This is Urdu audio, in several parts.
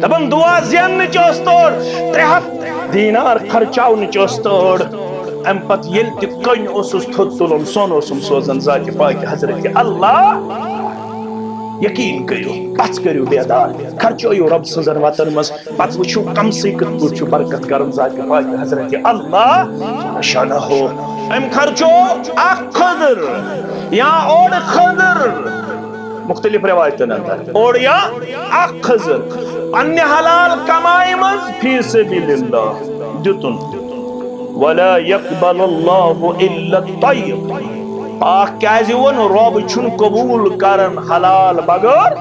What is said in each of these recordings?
دبن دعا زین چوس توڑ 300 دینار خرچاون چوس توڑ ام پت یل تہ کن اوسس تھوت تلن سون اوسم سوزن ذات پاک حضرت اللہ یقین کرو پس کرو بیدار خرچو رب سنزن وطن مز پت وچھو کم سے کت وچھو برکت کرن ذات پاک حضرت اللہ شانہ ہو ام خرچو اخ خضر یا اور خضر مختلف روایتن اندر اور یا اخ خضر پنہ حلال کمائی مز فی سبیل اللہ دتن ولا يقبل الله الا الطيب پاک کیازِ ون رب چھن قبول کرن حلال بغیر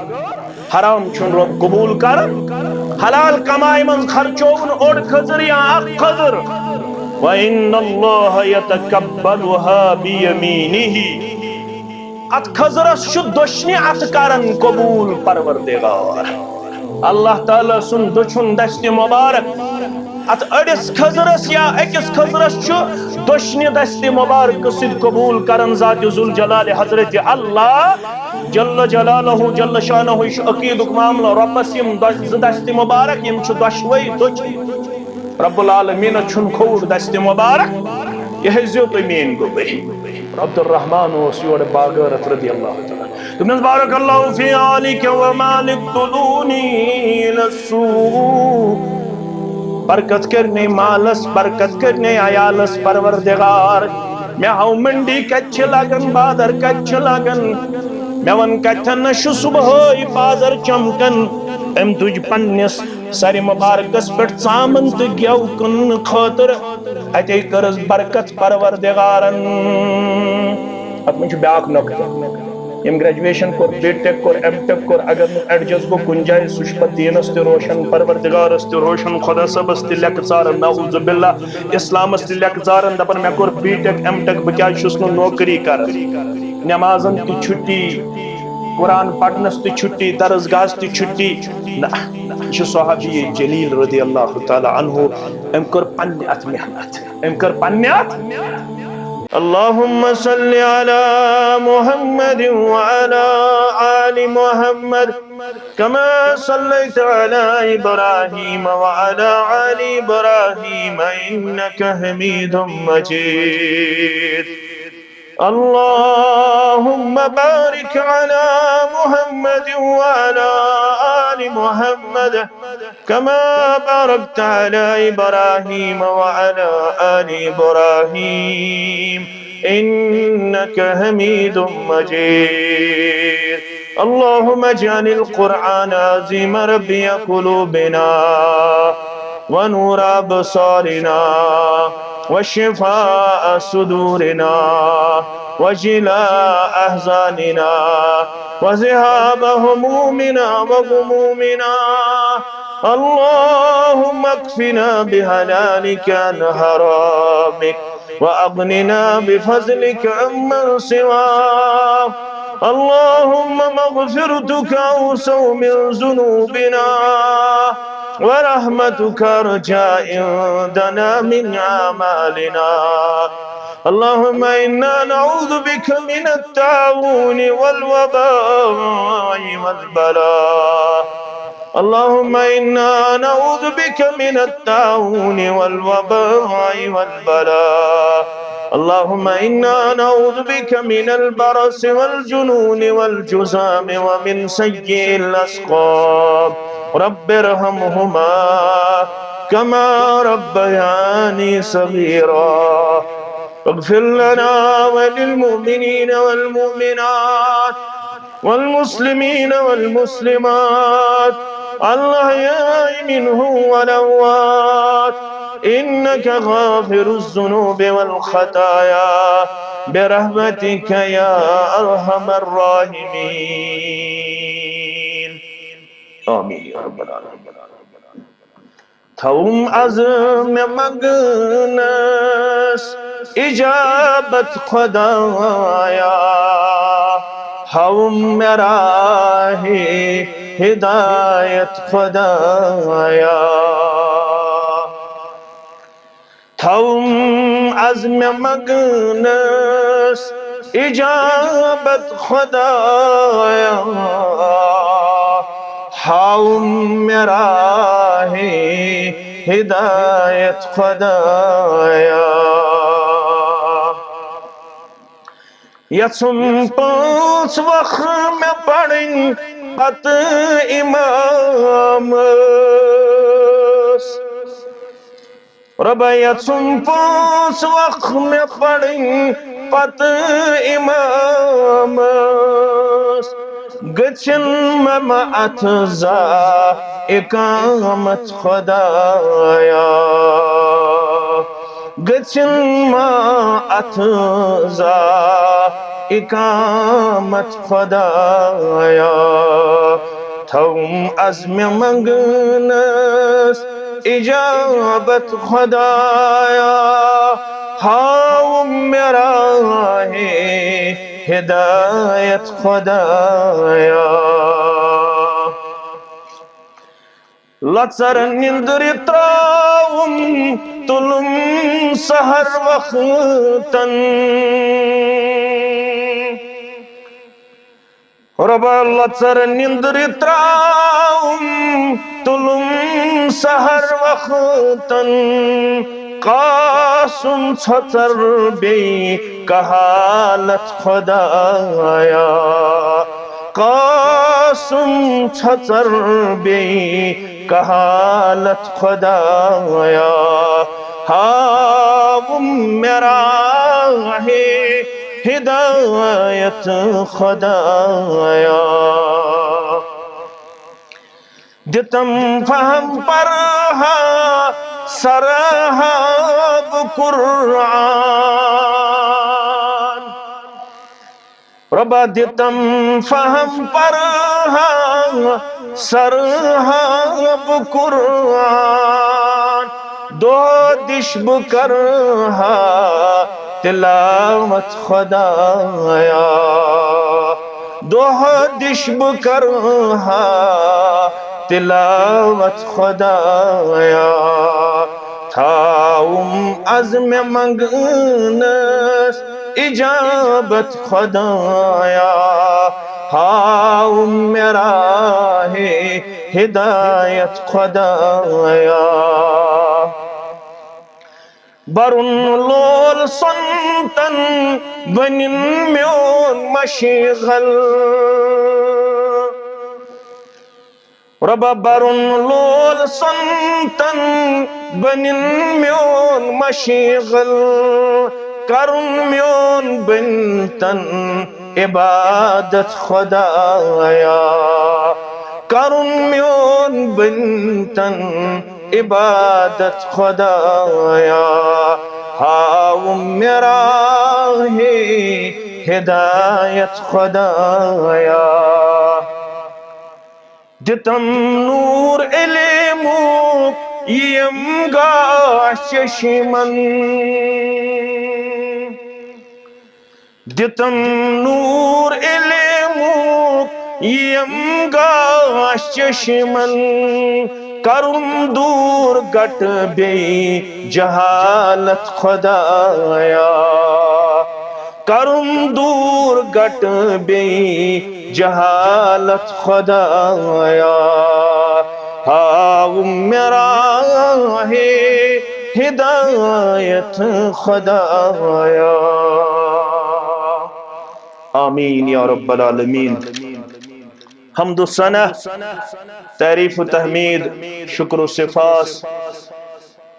حرام چھن رب قبول کرن حلال کمائی من خرچون اور خضر یا اخ خضر وان الله يتقبلها بيمينه ات خضرس چھ دشنی ات کرن قبول پروردگار اللہ تعالی سن دچھن دست مبارک ات اڑس خضرس یا اکس خضرس چھ دشنی دست مبارک سد قبول کرن ذات ذوالجلال حضرت اللہ جل جلالہ جل شانہ عقیدک معاملہ ربس یم دست مبارک یم چھ دشوئی دچ رب العالمین چھن کھوڑ دست مبارک یہ زیو تو مین گوئی عبد الرحمن وسیور باغرت رضی اللہ تعالی تم بارک اللہ فی آلک و مالک دلونی للسوء برکت کرنے مالس برکت کرنے عیالس پروردگار میں ہاؤ منڈی کچھ لگن بادر کچھ لگن میں ون کتن نش صبح بازر چمکن ام تج پنس سر مبارکس پہ ژامن تو گیو کن خاطر اتے کرس برکت پروردگارن ات من بیاکھ نقطہ یم گریجویشن کور بی ٹیک کور ایم ٹیک کور اگر نو ایڈجسٹ گو کن جائے سہ پہ دینس تہ روشن پروردگارس تہ روشن خدا صبس تہ لیکھ ژارن نعوذ باللہ اسلامس تہ لیکھ ژارن دپن مے کور بی ٹیک ایم ٹیک بہ کیاز چھس نو نوکری کران نمازن تہ چھٹی قرآن پڑھنس تہ چھٹی درسگاہس تہ چھٹی نہ یہ صحابی جلیل رضی اللہ تعالی عنہ ام کر پنہ ات محنت ام کر پنہ ات اللهم صل على محمد وعلى آل محمد كما صليت على إبراهيم وعلى آل إبراهيم إنك حميد مجيد اللهم بارك على محمد وعلى آل محمد كما باركت على إبراهيم وعلى آل إبراهيم إنك حميد مجيد اللهم اجعل القرآن عظيم ربيع قلوبنا ونور أبصارنا وشفاء صدورنا وجلاء أحزاننا وذهاب همومنا وغمومنا اللهم اكفنا بحلالك عن حرامك وأغننا بفضلك عمن سواك اللهم مغفرتك أوسع من ذنوبنا ورحمتك أرجى عندنا من أعمالنا اللهم إنا نعوذ بك من الطاعون والوباء والبلاء اللهم إنا نعوذ بك من الطاعون والوباء والبلاء اللهم إنا نعوذ بك من البرص والجنون والجذام ومن سيء الأسقام رب ارحمهما كما ربياني صغيرا اغفر لنا وللمؤمنين والمؤمنات والمسلمين والمسلمات الأحياء منهم والأموات إنك غافر الذنوب والخطايا برحمتك يا أرحم الراحمين آمين يا رب العالمين تھوم عزم مگنس اجابت خدایا ہم راہ ہدایت خدایا تھوم عزم مگنس اجابت خدایا ہاؤ میرا ہے ہدایت خدایا یژھم پانچ وقت میں پڑھیں پت امام ربا یژھم پانچ وقت میں پڑھیں پت امام گچھن مما اتزا اقامت خدایا گچھن ما اتزا اقامت خدایا تھوم عزم منگنس اجابت خدایا ہاؤ میرا ہے ہدایت خدایا لچر نندر تراؤم تلم سحر وقتن ربا لچر نندر تراؤم تلم سحر وقتن قاسم چھتر بی کہالت خدایا قاسم چھتر بی کہالت خدایا ہاؤ میرا ہے ہدایت خدایا دتم فہم پر سرحاب قرآن ربا دتم فہم پر سرحاب قرآن دو دش بکرہا تلاوت خدایا دو دش بکرہا تلاوت خدایا تھاؤم عزم منگنس اجابت خدایا ہاؤ میرا ہے ہدایت خدایا برن لول سنتن بنن میون مشغل ربا برن لول سنتن بنن میون مشغل کرن میون بنتن عبادت خدایا کرن میون بنتن عبادت خدایا ہاؤ میرا ہے ہدایت خدایا دتم نور علمو یم گاش چشمن دتم نور علمو یم گاش چشمن کرم دور گٹ بی جہالت خدایا کرم دور گٹ بی جہالت خدایا ہاؤ میرا ہے ہدایت خدایا آمین یا رب العالمین حمد و ثنا تعریف و تحمید شکر و صفاس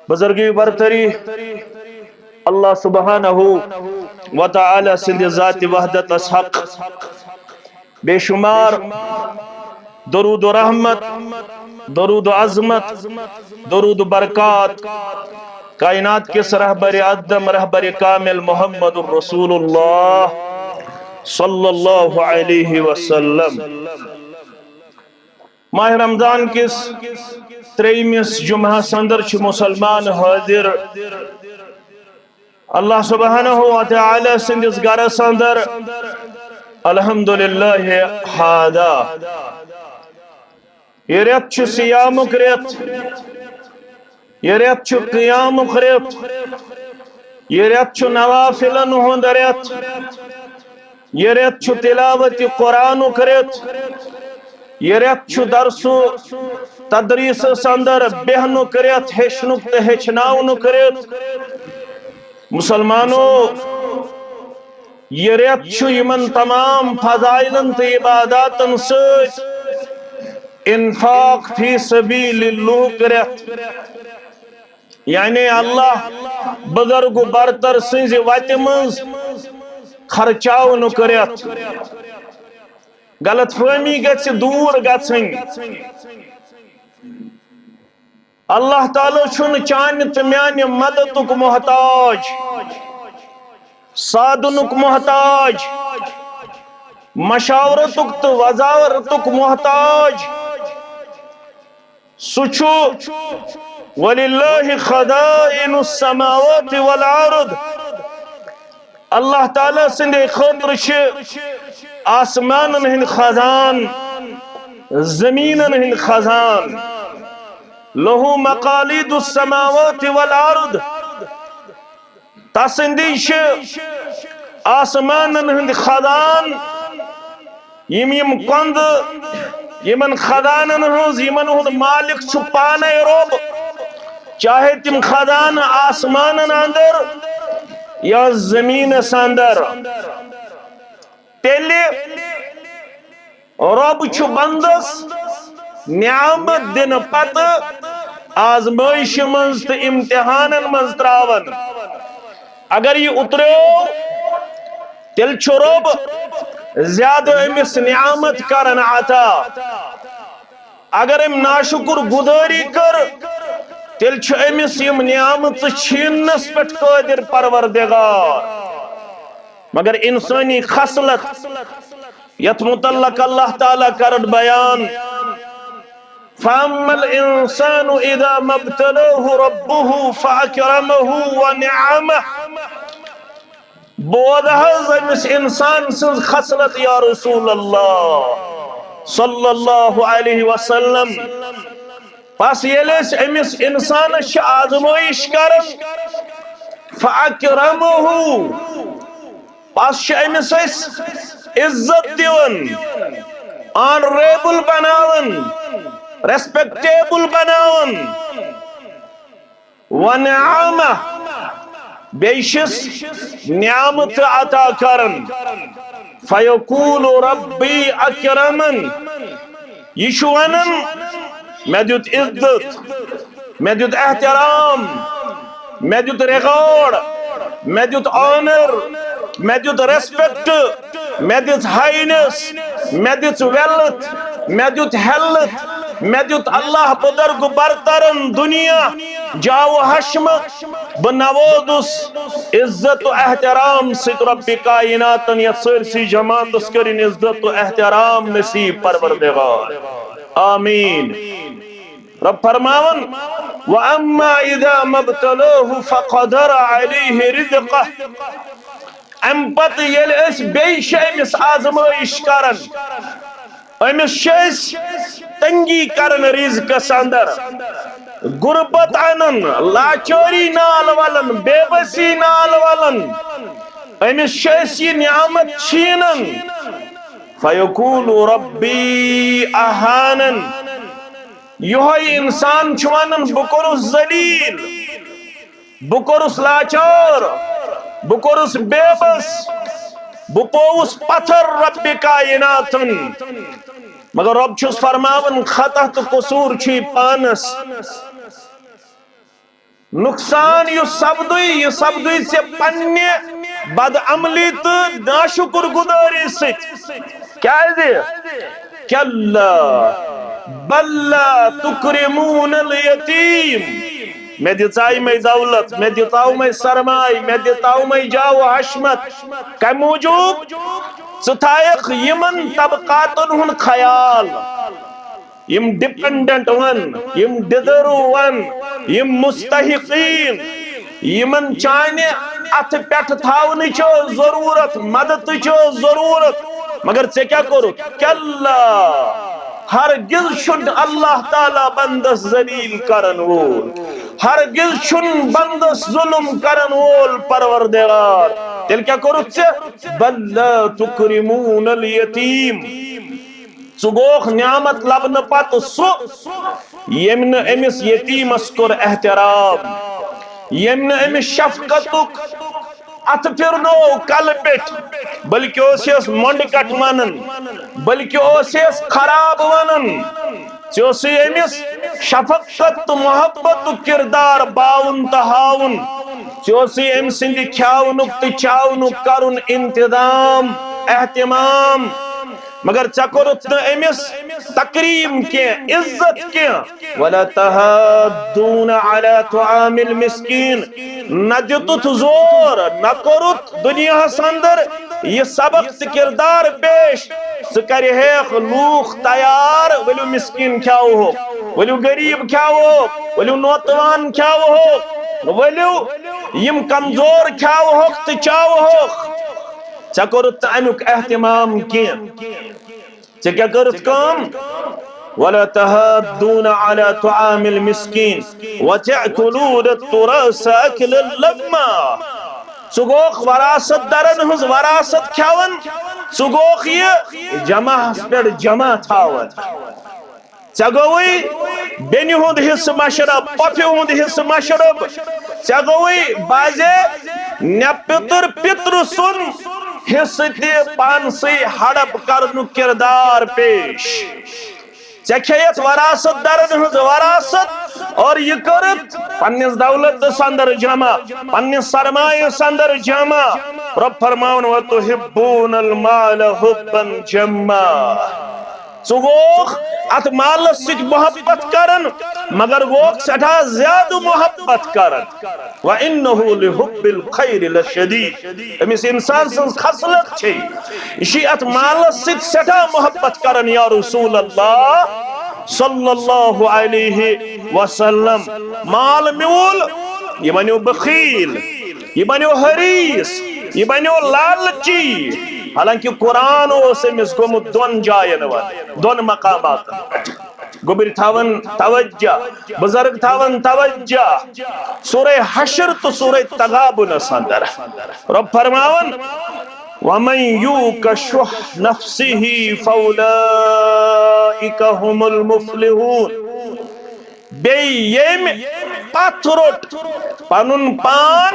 بزرگی برتری اللہ سبحانہ و تعالی سند ذات وحدت حق بے شمار درود و رحمت درود و عظمت درود و برکات کائنات کے رہبر اعظم رہبر کامل محمد الرسول اللہ صلی اللہ علیہ وسلم ماہ رمضان کس تریمس جمعہ سندر چھ مسلمان حاضر اللہ سبحانہ و تعالی سندس گھر سندر الحمدللہ حادا یہ ریت چھ سیامک ریت یہ ریت چھ قیامک ریت یہ ریت چھ نوافلن ہند ریت یہ ریت چھ تلاوت قرآن ریت یہ ریت چھو درسو تدریس سندر بہنو کریت ہیچنک تے ہیچناونو کریت مسلمانو یہ ریت چھو یمن تمام فضائلن تے عباداتن سوچ انفاق فی سبیل اللہ کریت یعنی اللہ بزرگ برتر سنز واتمز خرچاونو کریت غلط فہمی گژھِ دور گژھٕنۍ اللہ تعالیٰ چھُنہٕ چانہِ تہٕ میانہِ مدتُک محتاج سادنُک محتاج مشاورتُک تہٕ وزارتُک محتاج سُہ چھُ وَلِلَّهِ خَزَائِنُ السَّمَاوَاتِ وَالْأَرْضِ اللہ تعالیٰ سندے خٲطرٕ چھِ آسمانن ہند خزان زمینن ہند خزان لہو مقالید السماوات والارض تسندی چھ آسمانن ہند خزان یم کند یمن خزانن ہنز یمن ہند مالک چھ پانے رب چاہے تم خزان آسمانن اندر یا زمین اندر تیلی رب چھو بندس نعمت دن پت آزمائش منز تو امتحانن منز تراون اگر یہ اتریو تیل چھو رب زیادہ امس نعمت کرن عطا اگر ام ناشکر گداری کر تیل چھو امس یم نعمت چھینس پٹ قادر پروردگار مگر انسانی خصلت یت متعلق اللہ تعالیٰ کرد بیان فَأَمَّا الْإِنسَانُ إِذَا مَبْتَلَوْهُ رَبُّهُ فَأَكْرَمَهُ وَنِعَمَهُ بود حض امس انسان سنز خصلت یا رسول اللہ صلی اللہ علیہ وسلم پس یلیس امس انسان آزمائش کرن فَأَكْرَمَهُ پس امس عزت دیون آنریبل بناون ریسپیکٹیبل بناون ونعامہ بیشس نعمت عطا کرن فیقول ربی اکرمن یہ شوانن میں دیت عزت میں دیت احترام میں دیت ریغار میں دیت آنر میں دیت ریسپیکٹ میں دیت ہائینس میں دیت ویلت میں دیت ہیلت میں دیت اللہ بدرگ برترن دنیا جاو حشمت بنوودس عزت و احترام ست رب کائناتن یا سرسی جماعت اسکرین عزت و احترام نصیب پروردگار آمین رب فرماون وَأَمَّا إِذَا مَبْتَلَوْهُ فَقَدَرَ عَلَيْهِ رِزْقَهُ ام پت یل اس بیش امس آزمائش کرن امس شیس تنگی کرن رزقس اندر غربت انن لاچوری نال ولن بے بسی نال ولن امس شیس یہ نعمت چھینن فیقول ربی احانن یہ انسان چھوانن بکرس ذلیل بکرس لاچور بکرس بے بس بپوس پتھر رب کائناتن مگر رب چھس فرماون خطا تو قصور چھی پانس نقصان یہ سبدوی سے پنی بد عملی تو ناشکر گداری ست کیا ہے کلا بل لا تکرمون الیتیم میں دیتائی میں دولت میں دیتاؤ میں سرمائی میں دیتاؤ میں جاو حشمت کہ موجود ستائق یمن طبقاتن ہن خیال یم ڈیپنڈنٹ ون یم ڈدرو ون یم مستحقین یمن چانے ات پیٹھ تھاونی چو ضرورت مدد چو ضرورت مگر سے کیا کرو کلا ہرگز چھن اللہ تعالیٰ بندس ذلیل کرن وول ہرگز چھن بندس ظلم کرن وول پروردگار تیل کیا کرو سے بل لا تکرمون الیتیم ژٕ نعمت لبنہٕ پتہٕ سُہ ییٚمۍ نہٕ أمِس یتیٖمس کوٚر احترام، ییٚمۍ نہٕ أمِس شفقتُک اتھ پھرنو کلہٕ پٮ۪ٹھ، بلکہ اوس یس مۄنڈٕ کٹ ونان، بلکہ اوس یس خراب ونان، ژےٚ اوسُے أمِس شفقت تہٕ محبتُک کردار باوُن تہٕ ہاوُن، ژےٚ اوسُے أمۍ سٕنٛدِ کھیاونُک تہٕ چاونُک کرُن انتظام احتمام، مگر ژےٚ کوٚرُتھ نہٕ أمِس تقریٖم کینٛہہ، عزت کینٛہہ۔ وَلَا تَحَاضُّونَ عَلَى طَعَامِ الْمِسْكِينِ، نہ دِتُتھ زور، نہ کوٚرُتھ دُنیاہس اندر یہ سبق تہٕ کردار پیش، ژٕ کرِہیکھ لوٗکھ تیار ؤلِو مسکیٖن کھیاوہوکھ، ؤلِو غریٖب کھیاوہوکھ، ؤلِو نوتوان کھیاوہوکھ، ؤلِو یم کمزور کھیاوہوکھ تہٕ چاوہوکھ، ژےٚ کوٚرُتھ نہٕ امیُک احتمام کینٛہہ۔ ژےٚ کیٛاہ کٔرٕتھ کٲم؟ وَلَا تَحَاضُّونَ عَلَى طَعَامِ الْمِسْكِينِ وَتَأْكُلُونَ التُّرَاثَ أَكْلًا لَمًّا، ژٕ گوکھ وراثت دارن ہٕنٛز وراثت کھٮ۪وان، ژٕ گوکھ یہِ جمعس پٮ۪ٹھ جمع تھاوان، ژےٚ گوٚوُے بیٚنہِ ہُنٛد حصہٕ مشرب، پۄپھِ ہُنٛد حصہٕ مشرب، ژےٚ گوٚوُے بازے نٮ۪پِتٕر پِترٕ سُنٛد حصہٕ تہِ پانسٕے ہڑپ کرنُک کردار پیش، ژےٚ کھیٚیتھ وراثت دارن ہٕنٛز وراثت اور یہِ کٔرٕتھ پننِس دولتس اندر جمع، پننِس سرمایس اندر جمع۔ رب فرماوُن وَتُحِبُّونَ الْمَالَ حُبًّا جَمًّا، ژٕ گوکھ اتھ مالس سۭتۍ محبت کرن مگر گوکھ سٹھاہ زیادٕ محبت کرن۔ وَإِنَّهُ لِحُبِّ الْخَيْرِ لَشَدِيدٌ، أمِس انسان سٕنٛز خصلت چھے یہِ چھِ اتھ مالس سۭتۍ سٹھاہ محبت کرن یا رسول اللہ صلی اللہ علیہ وسلم۔ مال میوٗل یہِ بنیو بخیل، یہِ بنیو حریص، یہِ بنیو لالچی، حالانکہ قرآن اوس أمِس گوٚمُت دۄن جاین دۄن مقاماتن پٮ۪ٹھ۔ گوٚبٕرۍ تھاون توجہ، بزرگ تھاون توجہ، سورہ حشر تو سورہ تغابنس اندر رب فرماون وَمَن یوٗقَ شُحَّ نَفْسِهِ فَأُولَٰئِکَ هُمُ الْمُفْلِحُونَ، بیٚیہِ ییٚمۍ پتھ روٚٹ پنُن پان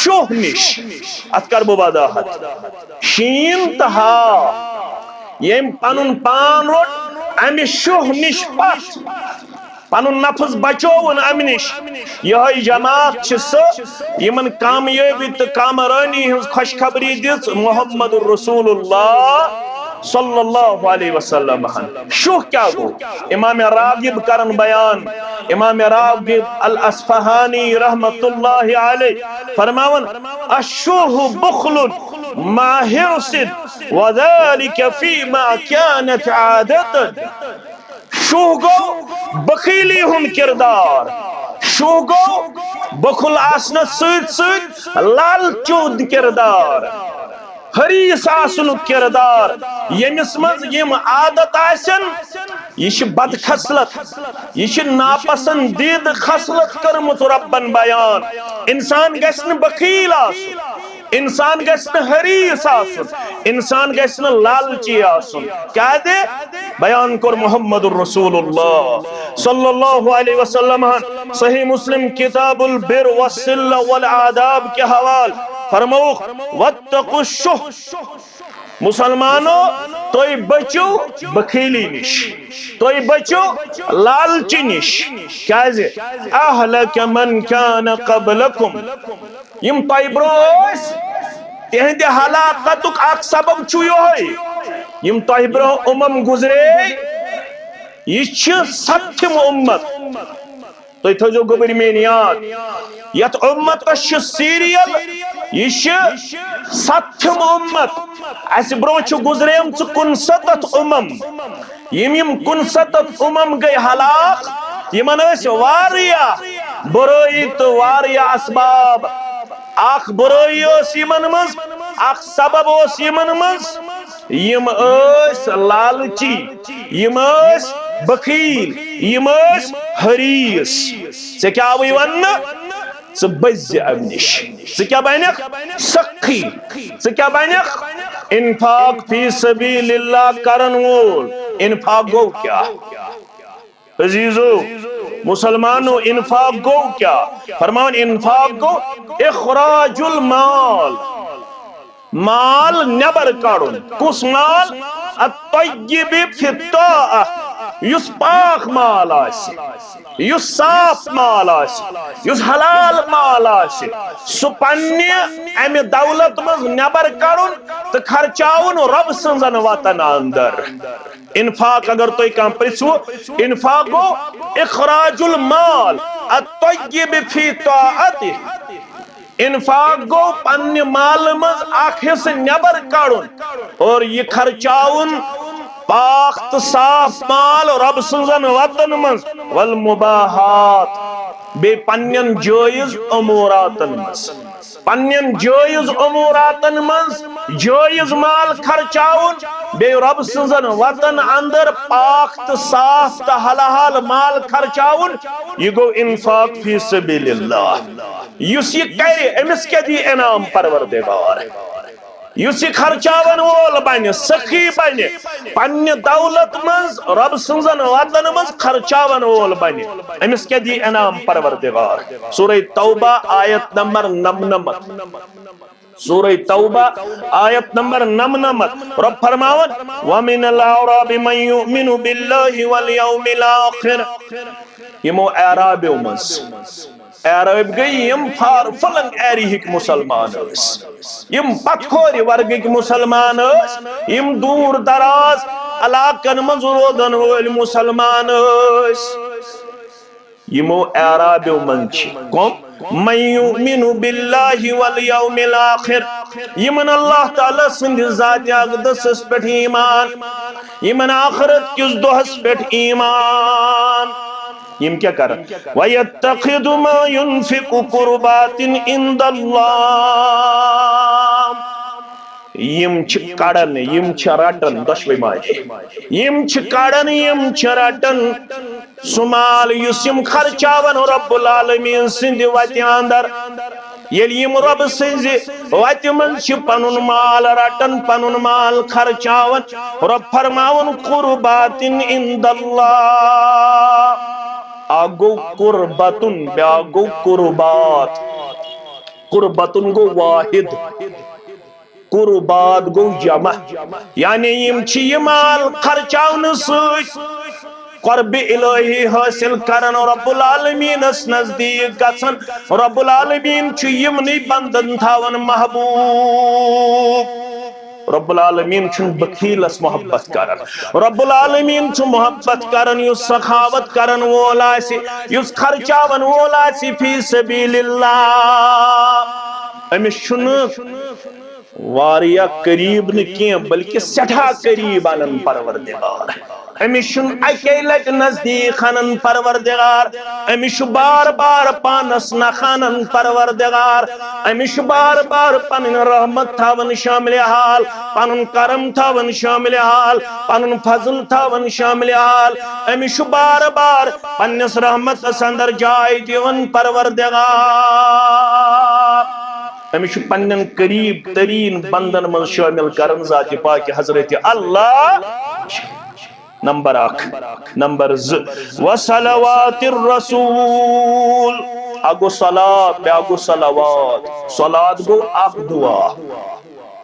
شُہ نِش، اتھ کر بہٕ وضاحت، شیٖن تہٕ ہا، ییٚمۍ پنُن پان روٚٹ امہِ شُہ نِش پتھ، پنُن نفس بچوُن امہِ نِش، یِہوٚے جماعت چھِ سۄ یِمن کامیٲبی تہٕ کامرٲنی ہٕنٛز خوشخبری دِژ محمد رسول اللہ صلی اللہ علیہ وسلم۔ شُہ کیٛاہ گوٚو؟ امام راغب کرن بیان، امام راغب الاصفہانی رحمت اللہ علیہ فرماون الشُّہ بخل مع حرص وذلك فيما كانت عادة، شُہ گوٚو بخیلی ہُنٛد کردار، شُہ گوٚو بخل آسنس سۭتۍ سۭتۍ لالچوٗد کردار، حریص آسنُک کردار، ییٚمِس منٛز یِم عادت آسن یہِ چھِ بد خصلت، یہِ چھِ ناپسندیدٕ خصلت کٔرمٕژ ربن بیان۔ انسان گژھِ نہٕ بخیل آسُن، انسان گژھِ نہٕ حریص آسُن، انسان گژھِ نہٕ لالچی آسُن، کیٛازِ بیان کوٚر محمد رسول اللہ صلی اللہ علیہ وسلم صحیح مسلم کتاب البر والصلہ والآداب کے حوالہ فرمووُکھ وَاتَّقُوا الشُّحَّ، مسلمانو تُہۍ بٔچِو بخیلی نِش، تُہۍ بٔچِو لالچہِ نِش، کیٛازِ اَہْلَكَ مَنْ كَانَ قَبْلَكُمْ، یِم تۄہہِ برٛونٛہہ ٲسۍ تِہنٛدِ ہلاکتُک اکھ سبب چھُ یِہوٚے، یِم تۄہہِ برٛونٛہہ اُمم گُزرے یہِ چھِ سَتِم اُمت، تُہۍ تھٲوزیو گوٚبٕرۍ میٛٲنۍ یاد، یتھ اُمتس چھُ سیٖریل، یہِ چھِ سَتِم اُمت، اسہِ برٛونٛہہ چھُ گُزریمژٕ 69 اُمم، یِم 69 اُمم گٔے ہلاک، یِمن ٲسۍ واریاہ بُرٲیی تہٕ واریاہ اسباب، اکھ بُرٲیی ٲس یِمن منٛز، اکھ سبب اوس یِمن منٛز، یِم ٲسۍ لالچی، یِم ٲسۍ بخیل، یِم ٲسۍ حریص۔ ژےٚ کیٛاہ آوٕے وننہٕ؟ ژٕ بٔزِ امہِ نِش، ژٕ کیٛاہ بنکھ سخی، ژٕ کیٛاہ بنکھ انفاق فی سبیل اللہ کرن وول، انفاق گو کیا؟ عزیزو مسلمانو انفاق گو کیا؟ فرمان انفاق گو اخراج المال، مال نبر کڑن، کس مال؟ الطیب فی الطاعہ، یس پاک مال آسی، یس صاف مال آسی، یس حلال مال آسی، سو پنی امی دولت مز نبر کڑن تو خرچاون رب سنزن وطن اندر۔ انفاق اگر تو کام پرسو، انفاق گو اخراج المال الطیب فی طاعتہ، انفاق گو پنی مال مز اکھ حصہ نبر کڑن اور یہ خرچاون پاک تو صاف مال رب سنزن وطن مز، والمباحات بے پنین جائز اموراتن مز، پنین جائز اموراتن مز جائز مال خرچاون، بے رب سنزن وطن اندر پاک تو صاف تو حلال مال خرچاون، یہ گو انفاق فی سبیل اللہ۔ یس یہ کرے امس کیا دی انعام پروردگار، یس یہ خرچاون وول بنی، سخی بنی، پنی دولت مز رب سنزن وطن مز خرچاون وول بنی، امس کیا دی انعام پروردگار۔ سورہ توبہ آیت نمبر 99، سورہ توبہ آیت نمبر 99 رب فرماون وَمِنَ الْأَعْرَابِ مَنْ يُؤْمِنُ بِاللَّهِ وَالْيَوْمِ الْآخِرِ، یمو اعرابیو مز، اعراب گئی یم فار فلنگ ایریہک مسلمان اس، یم پتکوری ورگک مسلمان اس، یم دور دراز علاقن مز رودن وول مسلمان اس، یمو اعرابیو من چھ کم من یؤمن باللہ والیوم الاخر، یمن اللہ تعالی سند ذات اقدس اس پٹ ایمان، یمن آخرت کس دوہس پٹ ایمان، یم کیا کر وَيَتَّخِذُ مَا يُنفِقُ قُرُبَاتٍ عِنْدَ اللَّهِ، یم چھ کڑن، یم چھ رٹن، دشوی ماجی، یم چھ کڑن، یم چھ رٹن، سمال یس یم خرچاون رب العالمین سند وتی اندر، یل یم رب سند وتی من چھ پنن مال رٹن، پنن مال خرچاون، رب فرماون قربات عند اللہ، آگو قربتن بیاگو قربات، قربتن گو واحد، قربات گو جمع، یعنی یم چھ یہ مال خرچاون سوچ قرب الہی حاصل کرن، رب العالمین اس نزدیک گژھن، رب العالمین چھ یمنی بندن تھاون محبوب، رب العالمین چھن بخیل اس محبت کرن، رب العالمین چھ محبت کرن یس سخاوت کرن وولا سی، یس خرچاون وولا سی فی سبیل اللہ، امس چھن واریا قریب نکیں بلکہ سٹھا قریب آنن پروردگار، امس چھن اکی لٹ نزدیک آنن پروردگار، امس چھ بار بار پانس نخانن پروردگار، امس چھ بار بار پنن رحمت تھاون شامل حال، پنن کرم تھاون شامل حال، پنن فضل تھاون شامل حال، امس چھ بار بار پنس رحمت اندر جائے دیون پروردگار، امس چھ پنن قریب ترین بندن من شامل کرن ذات پاک حضرت اللہ۔ نمبر 1، نمبر 2 وصلوات الرسول، اگو صلاة بیاگو صلوات، صلاة گو اخ دعا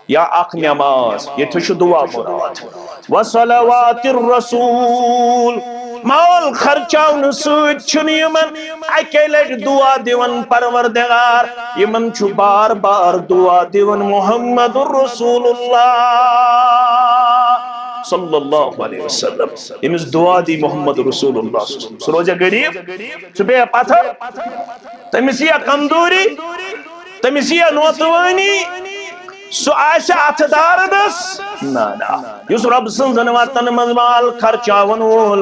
یا اخ نماز، یہ تو دعا مراد، وصلوات الرسول، مال خرچاون سوچ چھن یمن اکی لٹ دعا دیون پروردگار، یمن چھ بار بار دعا دیون محمد الرسول اللہ صلی اللہ علیہ وسلم، امس دعا دی محمد رسول اللہ صلی اللہ علیہ وسلم، سو روزہ غریب، سو بے پتھر، تمس یہ کمزوری، تمس یہ نوتوانی، سو آشا اتدار دس نا، یس رب سنزن وطن مزمال خرچاون وول،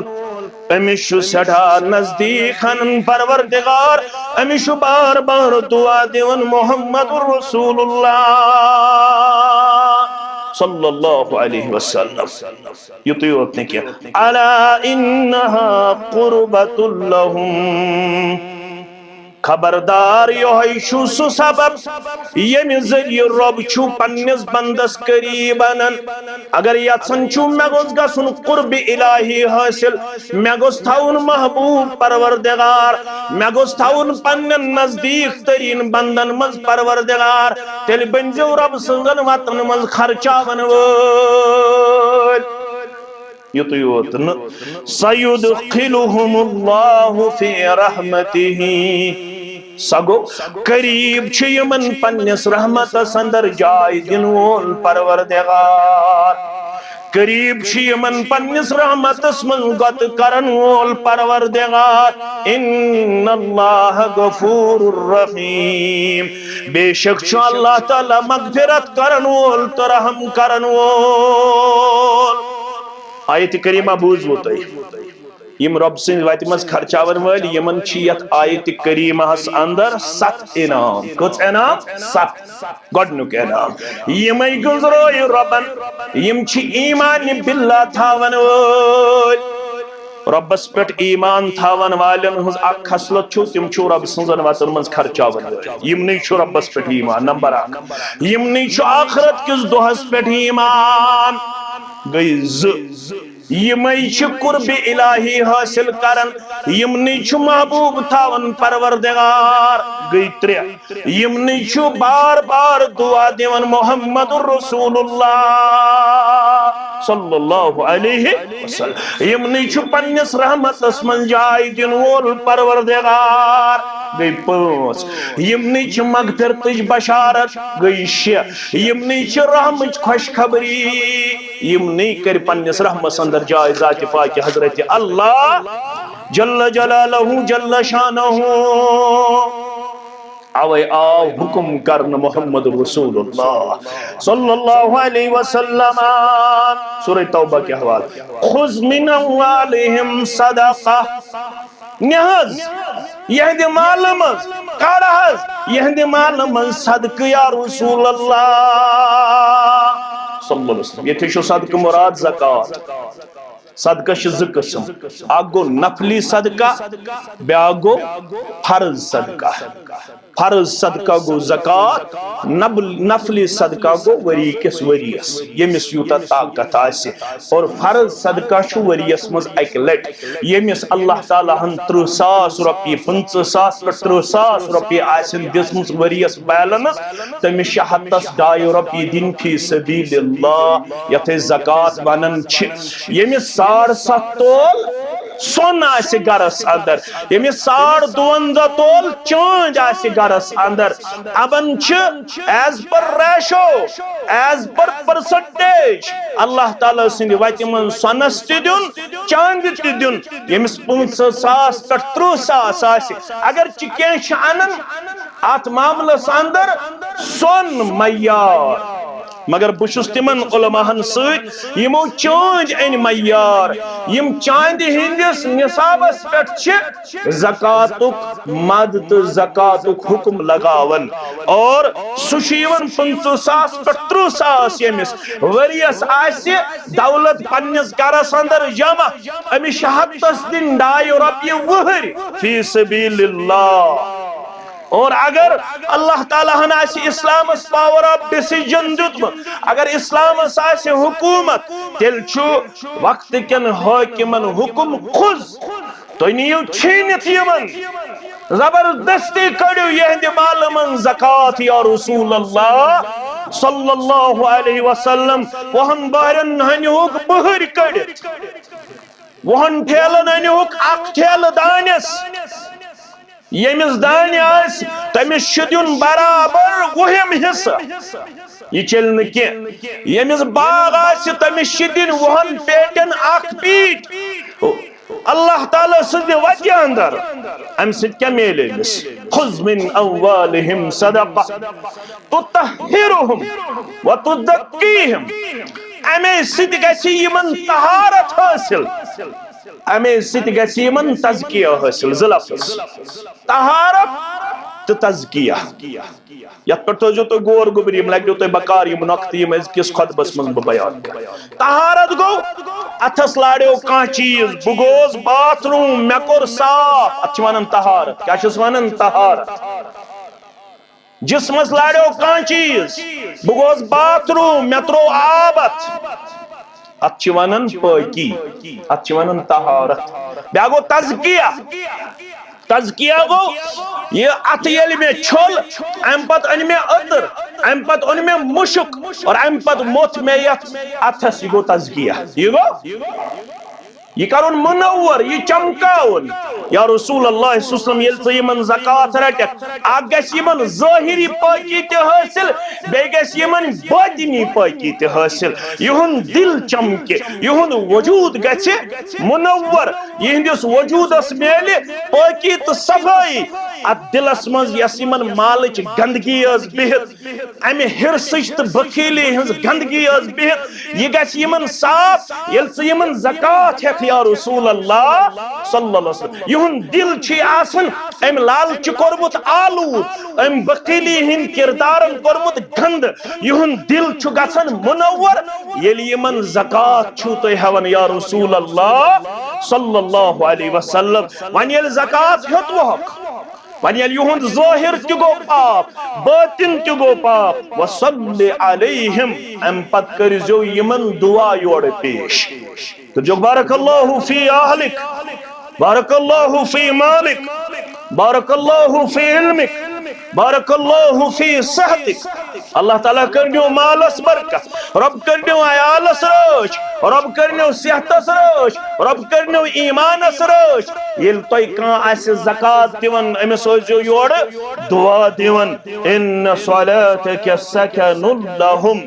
امس چھ سٹھا نزدیک ہن پروردگار، امس چھ بار بار دعا دیون محمد رسول اللہ صلی اللہ علیہ وسلم، یوت نے کیا الا انہا قربت لہم، خبردار یہ شو سو سبب یم ذریعہ رب چھو پنس بندس قریب انن اگر یژھان چھو مے گوژ گژھن قرب الہی حاصل مے گوژ تھاون محبوب پروردگار مے گوژ تھاون پنن نزدیک ترین بندن مز پروردگار تیل بنزو رب سنگن وطن مز خرچاون وول یوتو یوتن سیدخلهم اللہ فی رحمتہ سگو قریب چھ یمن پنس رحمت اندر جائے دن وول پروردگار قریب چھ یمن پنس رحمت من گت کرن وول پروردگار ان اللہ غفور الرحیم بے شک چھ اللہ تعالی مغفرت کرن وول تو رحم کرن وول آیت کریمہ بوزو تھی یم رب سن وت مز خرچاون ول یمن چیت آیت کریمہ ہس اندر 7 انعام کچھ انعام 7 گڈنک انعام یمے گزرو ربن یم چھ ایمان باللہ تھاون ول ربس پٹ ایمان تھاون والن ہز اک خصلت چھو تم چھو رب سنزن وطن مز خرچاون ول یم نہیں چھو ربس پٹ ایمان نمبر 1 یم نہیں چھو آخرت کس دہس پٹ ایمان گئی یمے چھ قرب الہی حاصل کرن یمنی چھ محبوب تھاون پروردگار گئی 3 یمنی چھ بار بار دعا دیون محمد رسول اللہ صلی اللہ علیہ وسلم یمنی چھ پنس رحمت من جائے دن وول پروردگار گئی 5 یمنی چھ مغفرتچ بشارت گئی 6 یمنی چھ رحمچ خوشخبری یمنی کر پنس رحمت اندر جائے ذات پاک حضرت اللہ جل جلالہ جل شانہ اوے آو حکم کرن محمد رسول اللہ صلی اللہ علیہ وسلم سورہ توبہ کے حوالے خذ من اموالہم صدقہ نہز یہد مالمز کارہز یہد مالمز صدق یا رسول اللہ صلی اللہ علیہ وسلم یہ تھی شو صدقہ مراد زکاة صدقہ چھ 2 قسم اکھ گو نفلی صدقہ بیاکھ گو فرض صدقہ فرض صدقہ گو زکاة نفلی صدقہ گو وری کس وریس یمس یوتا طاقت آسی اور فرض صدقہ چھ وریس مز اک لٹ یمس اللہ تعالی ہن 30,000 روپیہ 50,000 پہ 30,000 روپیہ آسن دسمس وریس بیلنس تمس 2.5 روپیہ دن فی سبیل اللہ یتھ زکاة ونن چھ یمس 7.5 تول سون آسی گرس اندر یمس 52 تول چانج آسی گرس اندر ابن چھ as per ratio as per percentage اللہ تعالیٰ سنگھ ویتی من سونس تی دن چاند تی دن یمس 5,000 پہ 30,000 آسی اگر چکین شانن آت معاملس اندر سون معیار مگر بشس تمن علماءن سۭتۍ یمو چانج ان معیار یم چاند ہندس نصابس پہ زکاتک مد تو زکاتک حکم لگاون اور سشیون 50,000 پہ 30,000 یمس وریس آسی دولت پنس گرس اندر جمع امس 7 دن 2.5 روپیہ وہر فی سبیل اللہ اور اگر اللہ تعالیٰ ہن آسی اسلامس پاور آف ڈیسیجن دیتمت اگر اسلامس آسی حکومت تیل چھو وقت کن حاکمن حکم خذ تو نیو چھینت یمن زبردستی کڑیو یہند مالمن زکاة یا رسول اللہ صلی اللہ علیہ وسلم وہن بہرن ہنیوک بہر کڑیت وہن ٹھیلن ہنیوک اک ٹھیل دانس یمس دانی آس تمس شدیون برابر وہم حصہ یہ چلن کی یمس باغ آس تمس شدین وہن پیٹن اک پیٹ اللہ تعالیٰ سد وجہ اندر ام سد کیا میلے مس خذ من اموالہم صدقہ تطہرہم وتزکیہم امی سد گسی یمن طہارت حاصل امی سد گسی یمن تزکیہ حاصل زلفظ طہارت تو تزکیہ یت پر تو جو تو غور گبر یم لگو تو بکار یم نقطہ یم کس خطبس من بیان کر طہارت گو اتھس لاڑیو کان چیز بگوز باتھ روم مے کور صاف ات ونان طہارت کیا چھس ونان طہارت جسمس لاڑیو کان چیز بگوز باتھ روم مے ترو آبت ات ونان پاکی ات ونان طہارت بیا گو تزکیہ تزکیہ گو یہ ات یل میں چھل ام پت ان میں عطر ام پت ان میں مشک اور ام پت موت میں یت اتھس یہ گو تزکیہ یہ گو یہ کرن منور یہ چمکاون یا رسول اللہ صلی اللہ علیہ وسلم یل ژٕ یمن زکات رٹک اکھ گژھِ یمن ظاہری پاکی تہ حاصل بیٚیہِ گژھِ یمن باطنی پاکی تہ حاصل یہند دل چمکہ یہند وجود گژھِ منور یہندس وجودس میلہِ پاکی تہ صفائی ات دلس مز یس یمن مالچ گندگی ٲس بہت امہ ہرسچ تہ بخیلی ہنز گندگی ٲس بہت یہ گژھِ یمن صاف یل ژٕ یمن زکات ہیکھ یا رسول اللہ صلی اللہ علیہ وسلم یہن دل چھ آسن ام لالچ کورمت آلود ام بخیلی ہند کردارن کورمت گند یہن دل چھ گژھن منور یل یمن زکات چھو تو ہون یا رسول اللہ صلی اللہ علیہ وسلم ون یل زکات ہتوک ون یل یہند ظاہر تہ گو پاک باطن تہ گو پاک وصلی علیہم ام پت کرزو یمن دعا یور پیش تو جو بارک اللہ فی اہلک بارک اللہ فی مالک بارک اللہ فی علمک بارک اللہ فی صحتک اللہ تعالیٰ کرنیو مالس برکت رب کرنیو عیالس رچ رب کرنیو صحتس رچ رب کرنیو ایمانس رچ یل توی کان آسی زکات دیون امس ہوزیو یور دعا دیون ان صلاتک سکن لہم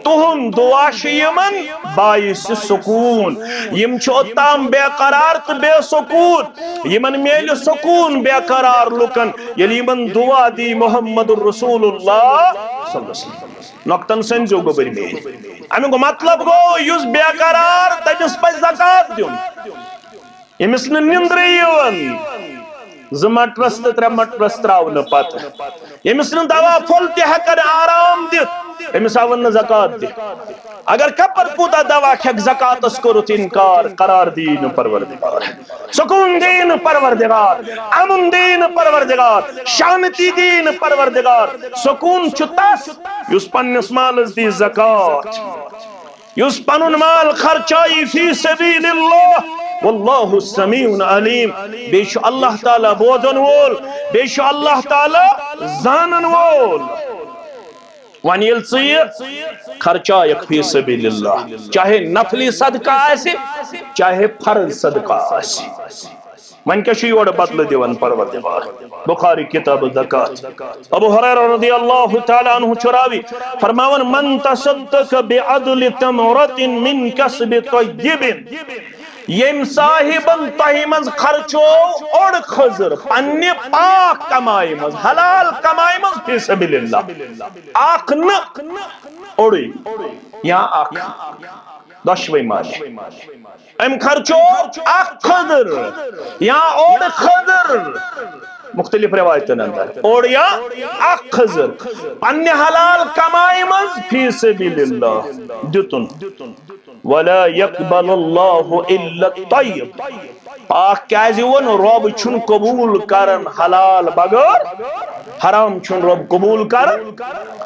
تہن دعا شیمن باعث سکون یم چھو تام بے قرار تو بے سکون یمن میل سکون بے قرار لکن یل یمن دعا دی محمد الرسول اللہ صلی اللہ علیہ وسلم نقطن سنجو گو بری میں امی کو مطلب گو یوز بے قرار تجس پہ زکات دیون امس نندری یون زمٹرس تر مٹرس تراؤن پت امس دوا پھل تہ ہکن آرام دت امس آون زکات دی اگر کپر کوتا دوا کھیک زکاتس کرت انکار قرار دین پروردگار سکون دین پروردگار امن دین پروردگار شانتی دین پروردگار سکون چھتاس یس پنس مالس دی زکات یس پنن مال خرچائی فی سبیل اللہ واللہ سمیع علیم بیش اللہ تعالی بوزن وول بیش اللہ تعالی زانن وول ون یل خرچائک فی سبیل اللہ چاہے نفلی صدقہ آسی چاہے فرض صدقہ آسی من کیا یور بدل دیون پروردگار بخاری کتاب زکات ابو ہریرہ رضی اللہ تعالی عنہ چراوی فرماون من تصدق بعدل تمرۃ من کسب طیب یم صاحبن تہ مز خرچو اوڑ خضر پنہ پاک کمائی مز حلال کمائی مز فی سبیل اللہ اخ نہ اوڑی یا اخ دشوئی مالی ام خرچو اخ خضر یا اوڑ خضر مختلف روایتن اندر اور یا اخ خضر پنہ حلال کمائی مز فی سبیل اللہ دتن ولا يقبل الله الا الطيب پاک کیازِ ون رب چھن قبول کرن حلال بغیر حرام چھن رب قبول کرن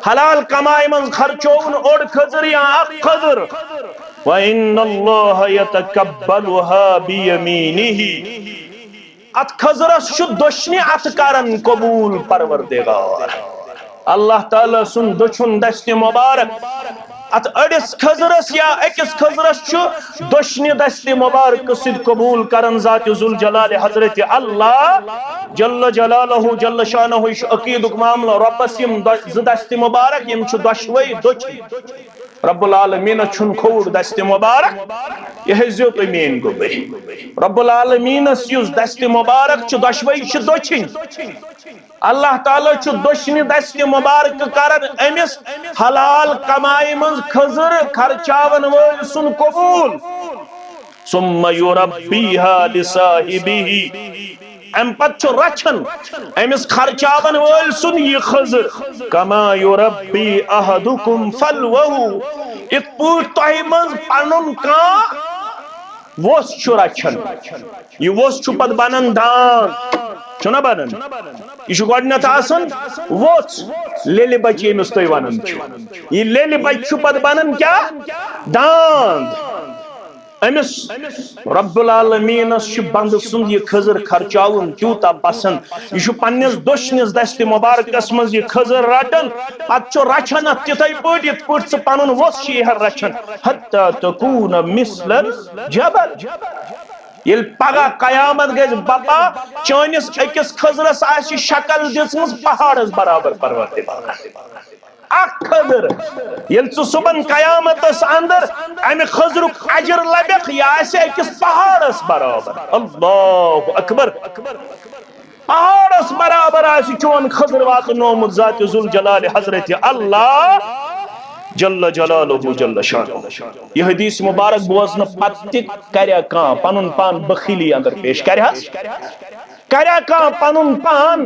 حلال کمائی من خرچون اوڑ خضر یا اخ خضر وان الله يتقبلها بيمينه ات خضرس چھ دشنی ات کرن قبول پروردگار اللہ تعالی سن دچھن دست مبارک ات اڑس خضرس یا اکس خضرس چھ دشنی دست مبارک سد قبول کرن ذات ذوالجلال حضرت اللہ جل جلالہ جل شانہ عقیدک معاملہ ربس یم دست مبارک یم چھ دشوئی دچ رب العالمین چھن کھوڑ دست مبارک یہ ہزیو تو مین گو بھئی رب العالمین یس دست مبارک چھ دشوئی چھ دچن اللہ تعالیٰ چھ دشنی دست مبارک کرن امس حلال کمائی من خضر خرچاون وول سن قبول ثم يربيها لصاحبه ام پت چھ رچھن امس خرچاون ول سن یہ خضر کما یربی احدکم فلوہ ات پوٹ تہ مز پنن کان ووس چھ رچھن یہ ووس چھ پت بنن دان چھنا بنن یہ گۄڈنیتھ آسان ووژ لیلہِ بچ ییٚمِس تُہۍ ونان چھِو یہ لیلہِ بچ چھ پت بنان کیا داند امس رب العالمینس بند سند یہ خضر خرچاون تیوتا پسند یہ پنس دشنس دست مبارکس مز یہ خضر رٹان پتہ رچھان ات تتھے پٲٹھۍ یتھ پٲٹھۍ ژٕ پنن ووٚژھ چھِ یہ رچھان حتی تکون مثل الجبل یل پگہ قیامت گژھِ بپا چٲنِس أکِس خضرس آسہِ شکل دِژمٕژ پہاڑس برابر پروردگار اکھ خضر یل ژٕ صبحن قیامتس اندر امہ خضرک اجر لبکھ یہ آسہِ أکِس پہاڑس برابر اللہ اکبر پہاڑس برابر آسہِ چون خضر واتنومُت ذات ذوالجلال حضرت اللہ جل جلالہ جل شانہ یہ حدیث مبارک بوزن پتہ کریا کان پنن پان بخیلی اندر پیش کریا کان پنن پان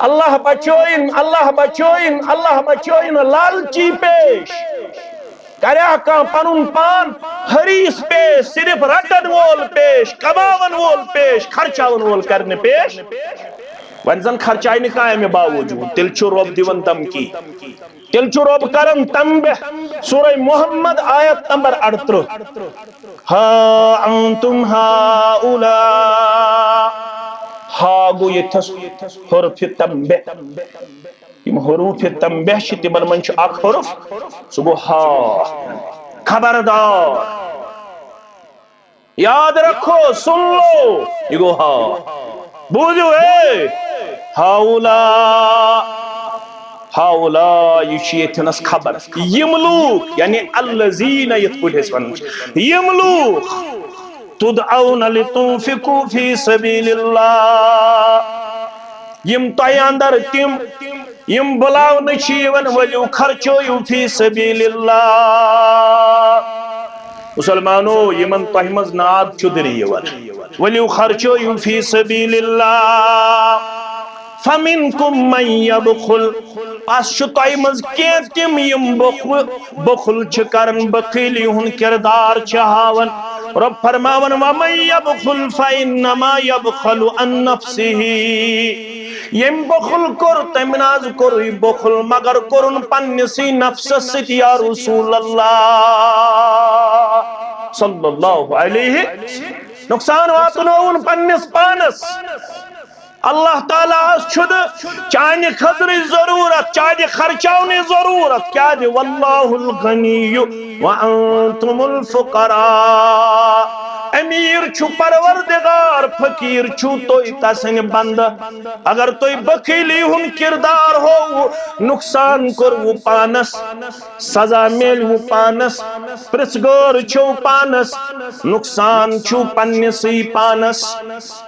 اللہ بچوین اللہ بچوین اللہ بچوین لالچی پیش کریا کان پنن پان حریص پیش صرف رٹن وول پیش کماون وول پیش خرچاون وول کرنے پیش ون زن خرچائی نہ کامہ باوجود تیل چھ رب دیون دمکی تیل چھ رب کرن تنبہ سورہ محمد آیت نمبر 38 ہا انتم ہاؤلاء ہا گو یتھس حرف تنبہ یم حروف تنبہ چھ تمن من چھ اکھ حرف سو گو ہا خبردار یاد رکھو سن لو یہ گو ہا بوجھو ہے ہاؤلاء ہاؤلاء یہ چیتنس خبر یم لوگ یعنی الذین یتقولس ون یم لوگ تدعون لتنفقوا فی سبیل اللہ یم تۄہہِ اندر تم یم بلاونہ چھ یوان ؤلِو خرچٲیِو فی سبیل اللہ مسلمانو یمن تۄہہِ منٛز ناد چُدری یوان ؤلِو خرچٲیِو فی سبیل اللہ فمنکم من یبخل اس چھ تۄہہِ منٛز کینٛہہ تِم یم بخل چھ کران بخیلی ہُنٛد کردار چھ ہاوان رب فرماون ومن یبخل فانما یبخل عن نفسه یم بخل کور تم ناز کور بخل مگر کورن پنسی نفسس سۭتۍ یا رسول اللہ صلی اللہ علیہ نقصان واتنوون پنس پانس اللہ تعالیٰ چھد چانہ خضر ضرورت چانہ خرچاونی ضرورت کیا دی واللہ الغنی وانتم الفقراء امیر چھو پروردگار فقیر چھو توی تسن بند اگر توی بخیلی ہن کردار ہو نقصان کر وہ پانس سزا میل وہ پانس پرسگور چھو پانس نقصان چھو پنسی پانس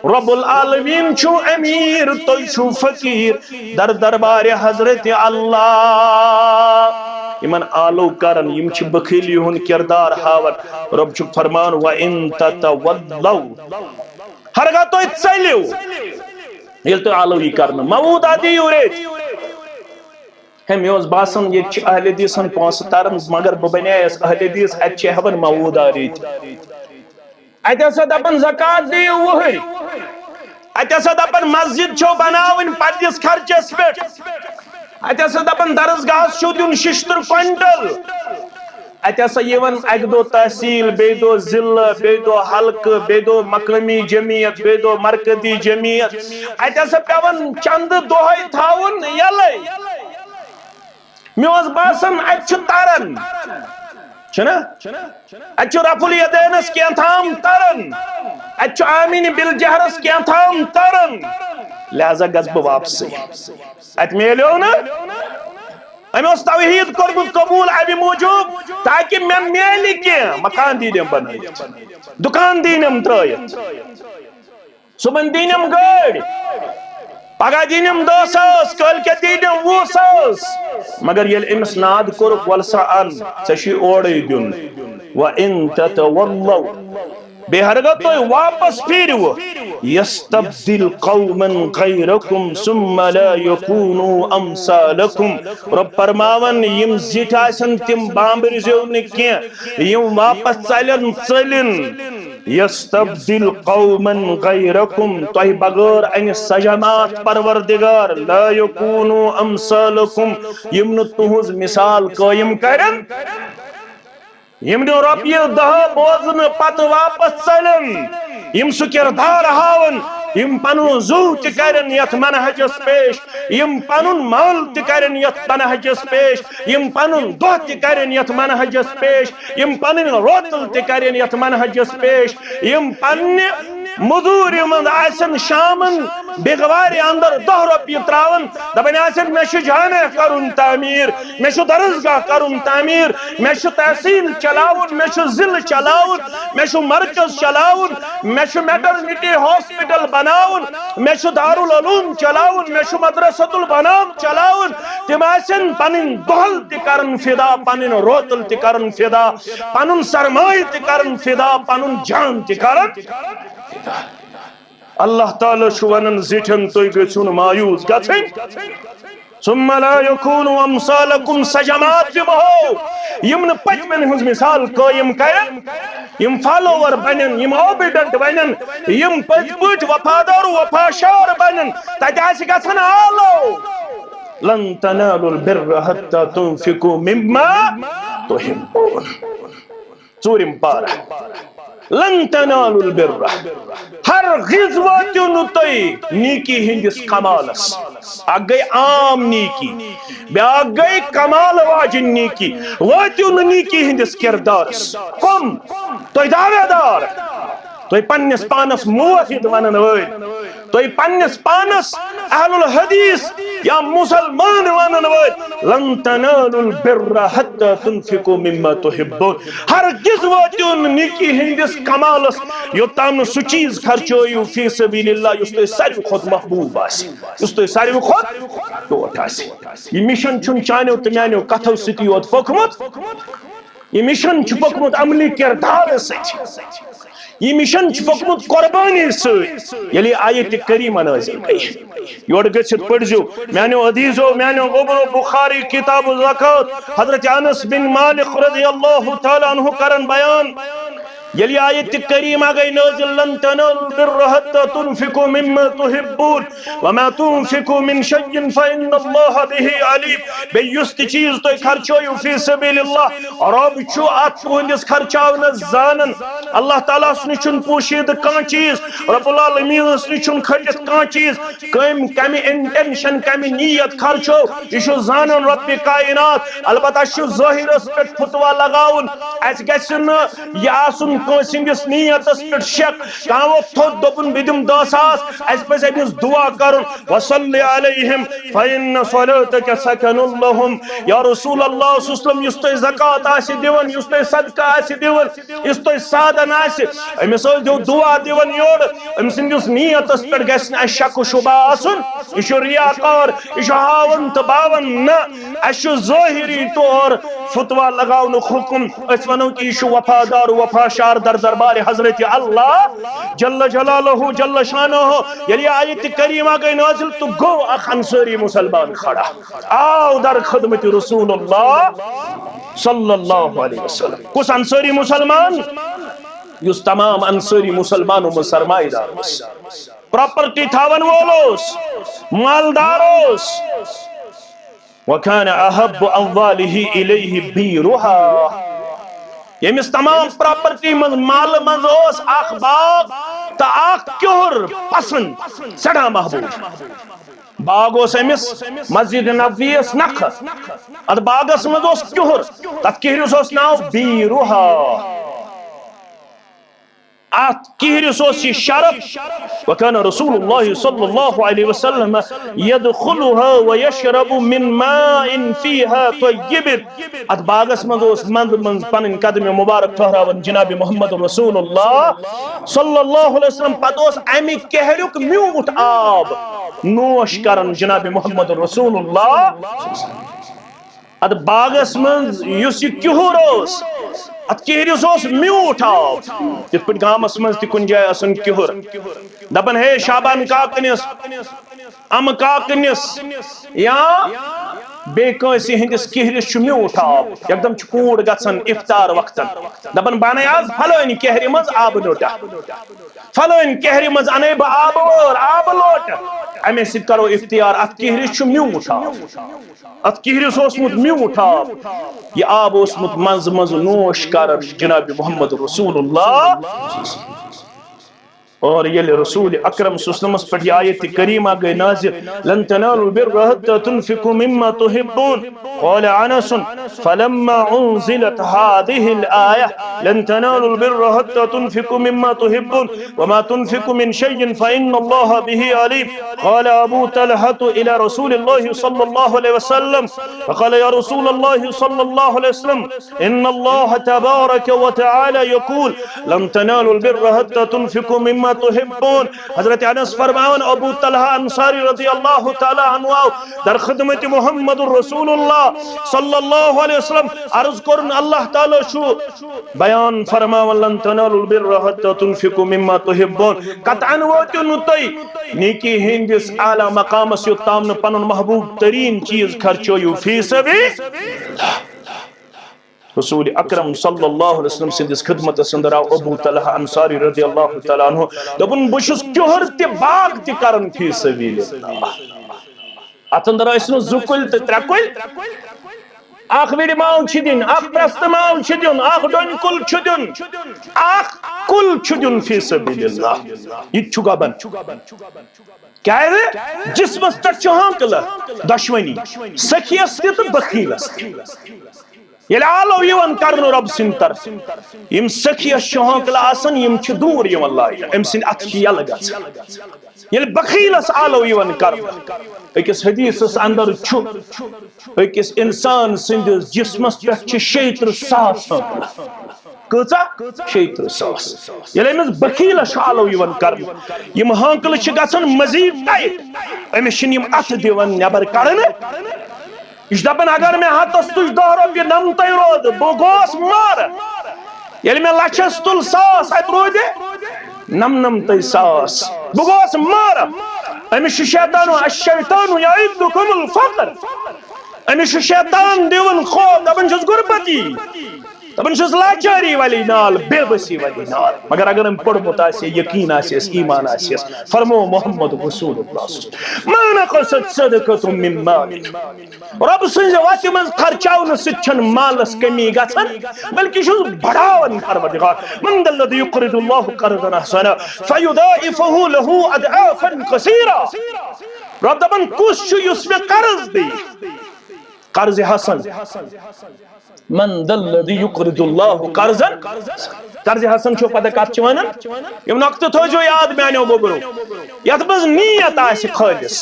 رب العالمین چھو امیر توی چھو فقیر در دربار حضرت اللہ یمن آلو کرن یم چھ بخیلی ہن کردار ہاون رب چھ فرمان وَإِن تَتَوَلَّوْا ہرگاہ تو اتسلیو یل تو آلو ہی کرنا موود آدھی اوریت ہم یوز باسن یہ چھ اہل حدیثن پانس تارن مگر ببنیس اہل حدیث اچھے ہون موود آریت ایسا دپن زکاة دیو وہی ایسا دپن مسجد چھو بناوین پدیس خرچس پیٹ ایسا دپن درسگاہ چھو دیون ششتر کوئنٹل ایسا یون اک دو تحصیل بے دو ضلع بے دو حلق بے دو مقامی جمعیت بے دو مرکزی جمعیت ایسا پیون چند دوہائی تھاون یلے میوز باسن اچھ تارن چھنا اچھ رفل یدینس کیا تھام تارن اچھ آمین بالجہرس کیا تھام تارن لہذا گزب واپسی ات میلیو نا ہمیں اس توحید کربت قبول ابھی موجود تاکہ میں میلی کیا مکان دینیم بنائیت دکان دینیم ترائیت صبح دینیم گاڑ پگہ دینیم 200 کل کے دینیم 200 مگر یل امس ناد کرک ولسا ان چشی اوڑی دن وَإِن تَتَوَلَّوْا بے ہرگت تو واپس پھیرو یستبدل قوما غیرکم ثم لا یکونوا امثالکم. رب فرماون یم زیٹھ آسن تم بامبر زیو نکین یم واپس چلن چلن. یستبدل قوما غیرکم تہ بغیر ان سجمات پروردگار لا یکونوا امثالکم یم نہ تہذ مثال قائم کرن یم نہ رۄپیہِ دہ بوزن پتہ واپس چلن یم سہ کردار ہاون یم پنن زو تہ کرن یتھ منہجس پیش یم پنن مال تہ کرن یتھ منہجس پیش یم پنن دہ تہ کرن یتھ منہجس پیش یم پنن روتل تہ کرن یتھ منہجس پیش یم پنہ مزور من آسن شامن بغوار اندر 10 رۄپیہِ تراون دپن آسن مے چھ جامع کرن تعمیر مے چھ درسگاہ کرن تعمیر مے چھ تحصیل چلاون مے چھ ضلع چلاون مے چھ مرکز چلاون مے چھ میٹرنٹی ہاسپٹل بناون مے چھ دارالعلوم چلاون مے چھ مدرسۃ البنات چلاون تم آسن پنن دہل تہ کرن فدا پنن روتل تہ کرن فدا پنن سرمایہ تہ کرن فدا پنن جان تہ کرن. اللہ تعالی چھُ ونان زِٹھٮ۪ن تُہۍ گٔژھِو نہٕ مایوٗس گژھٕنۍ. ثم لا یکونوا امثالکم سجمات دمہو یم نہ پتمن ہنز مثال قائم کرن یم فالوور بنن یم اوبیڈنٹ بنن یم پٔتۍ پٲٹھۍ وفادار وفاشار بنن تتہِ آسہِ گژھن آلو. لن تنالوا البر حتى تنفقوا مما تحبون. ژوٗرِم پارہ لن تنالوا البر ہرگز واتو نہ تُہۍ نیکی ہندس کمالس. اکھ گئی عام نیکی بیاکھ گئی کمال واجن نیکی. واتو نہ نیکی ہندس کردارس کم تُہۍ دعوے دار تُہۍ پننس پانس موحد ونن وٲلۍ تُہۍ پننس پانس اہل الحدیث یا مسلمان ونن وٲلۍ لن تنالوا البر حتى تنفقوا مما تحبون. ہرگز واتو نہ نیکی ہندس کمالس یوتام سہ چیز خرچویو فی سبیل اللہ یس تۄہہِ ساروی کھۄتہٕ محبوب آسہِ یس تۄہہِ ساروی کھۄتہٕ ٹوٹھ آسہِ. یہ مشن چھُنہٕ چانیو تہٕ میانیو کتھو سۭتی یوت پوٚکمُت یہ مشن چھُ پوٚکمُت عملی کردار سۭتۍ. یہ مشن چھُ پوٚکمُت قربانی سۭتۍ. ییٚلہِ آیت کریمہ نازل گٔے یور گٔژھِتھ پٔرزیو میانیو عزیزو میانیو گوبرو بخاری کتاب الزکات حضرت انس بن مالک رضی اللہ تعالی عنہ کرن بیان یلی آیت کریمہ گئی نازل لن تنالوا البر حتى تنفقوا مما تحبون وما تنفقوا من شيء فإن الله به عليم. بیٚیہِ یُس تہِ چیٖز تُہۍ خرچٲیِو فی سبیل اللہ رب چھُ اتھ تُہنٛدِس خرچاونس زانن. اللہ تعالیٰ ہس نش چھُنہٕ پوشیدہ کانٛہہ چیٖز رب العالمیٖنس نش چھُنہٕ کھٔٹِتھ کانٛہہ چیٖز کمہِ انٹینشن کمہِ نیت خرچو یہ چھُ زانن رب کائنات. البتہ چھُ ظٲہرس پٮ۪ٹھ فتوا لگاوُن اَسہِ گژھِ نہٕ یہِ آسُن سندس نیتس پہ شک کان ووت تھوٚد دوٚپُن بہٕ دِمہٕ 10 ساس اَسہِ پَزِ أمِس دعا کرُن وصلی علیہم فإن صلاتک سکن لہم. یا رسول اللہ صلی اللہ علیہ وسلم یُس تۄہہِ زکات آسہِ دِوان یُس تۄہہِ صدقہ آسہِ دِوان یُس تۄہہِ سادن آسہِ أمِس ٲسۍزیو دعا دِوان یورٕ أمۍ سٕنٛدِس نیتس پٮ۪ٹھ گژھِ نہٕ اَسہِ شک و شبہ آسُن یہِ چھُ ریاکار یہِ چھُ ہاوان تہٕ باوان نہ اَسہِ چھُ ظٲہری طور فتوا لگاونُک حکم أسۍ وَنو کہِ یہِ چھُ وفادار وفاشار در دربار حضرت اللہ جل جلالہ جل شانہ. یلی آیت کریمہ گئی نازل تو گو اخ انصاری مسلمان کھڑا آو در خدمت رسول اللہ صلی اللہ علیہ وسلم. کس انصاری مسلمان یس تمام انصاری مسلمانوں میں سرمایہ دار پراپرٹی تھاون وولوس مالداروس وکان احب امواله الیہ بیرها. یمس تمام پراپرٹی من مال من اوس اخ باغ تا اخ کہر پسند سڑا محبوب باغ اوس امس مسجد نبوی اس نخ ات باغس من اوس کہر تت کہرس اوس ناو بیرها. ات کہرس اوس یہ شرف وكان رسول الله صلى الله عليه وسلم يدخلها ويشرب من ماء فيها طيب. ات باغس من اوس مند من پنن قدم مبارک ٹھہراون جناب محمد رسول اللہ صلی اللہ علیہ وسلم پتہ اوس امی کہریک میوٹ آب نوش کرن جناب محمد رسول اللہ. ات باغس من یس یہ کہر اوس ات کہرس میوٹ آب تک پہ گامس مز تہ کن جائے آسن کہر دپن ہے شابان کاکنس ام کاکنس یا بے کنسی ہندس کہرس میوٹ آب یکدم کوڑ گژھان افطار وقتن دپن بہ انے آز فلٲنی کہر مز آب لوٹا فلٲنی کہر مز انے بہ آب وٲر آب لوٹ امے سۭتۍ کرو افطار ات کہرس میوٹ آب ات کہرس اوسمت میوٹ آب یہ آب اوسمت مز مز نوش کرن جناب محمد رسول اللہ اور یل رسول اکرم صلی اللہ علیہ وسلم پر آیت کریمہ گئی نازل لن تنالوا البر حتى تنفقوا مما تحبون قال انس فلما انزلت هذه الايه لن تنالوا البر حتى تنفقوا مما تحبون وما تنفقوا من شيء فان الله به عليم قال ابو طلحه الى رسول الله صلى الله عليه وسلم فقال يا رسول الله صلى الله عليه وسلم ان الله تبارك وتعالى يقول لن تنالوا البر حتى تنفقوا مما تحبون حضرت انس فرماون ابو طلحہ انصاری رضی اللہ تعالی عنہ در خدمت محمد رسول اللہ صلی اللہ علیہ وسلم عرض کرن اللہ تعالی شو بیان فرماون لن تنالوا البر حتى تنفقوا مما تحبون قطعا واتو نتئی نیکی ہندس اعلی مقامس یوتام پنن محبوب ترین چیز خرچویو فی سبیل رسول اکرم صلی اللہ علیہ وسلم سندس خدمت اندر آو ابو طلحہ انصاری رضی اللہ تعالیٰ عنہ دپن بشس کہر تہ باغ تہ کرن فی سبیل اللہ ات اندر اسن زکل تہ ترکل اخ ویری ماو چھ دین اخ پرست ماو چھ دین اخ ڈون کل چھ دین اخ کل چھ دین فی سبیل اللہ یہ چھ گبن کیا ہے جسمس پہ چھ دشمنی سخیس تہ بخیلس یل آلو یون کرن رب سن طرف یم سخیس چھ آسان یم چھ دور یون لائن ام سن ات یل گژھان یل بخیلس آلو یون کرن اکس حدیثس اندر چھ اکس انسان سندس جسمس پہ چھ 70,000 کچا 70,000 یل امس بخیلس آلو یون کرن یم ہانکل چھ گژھان مزید ٹائٹ امس چھ یم ات دیون نبر کڑن یہ دپان اگر میں ہاتس تج 10 رۄپیہِ نمتے رود بہ گوس مار یل میں لچھس تل 100 ات رود نمتے 100 بہ گوس مار امس شیطان الشیطان یعدکم الفقر امس شیطان دیون خوف دپان چھس غربتی دپان چھس لاچاری والی نال بے بسی والی نال مگر اگر ہم پڑھمت آسے یقین آسیس ایمان آسیس فرمو محمد رسول اللہ ما نقصت صدقۃ من مال رب سنز وات من خرچاون سچن مالس کمی گژھان بلکہ چھس بڑھاون پروردگار من ذا الذی یقرض اللہ قرضا حسنا فیضاعفه له اضعافا کثیرا رب دپان کس چھ یس میں قرض دی قرض حسن من ذا الذی یقرض اللہ قرضا قرض حسن چھو پتہ کت چھ ونان یم نقطہ تھوجو یاد میانو گوبرو یت مز نیت آسہ خالص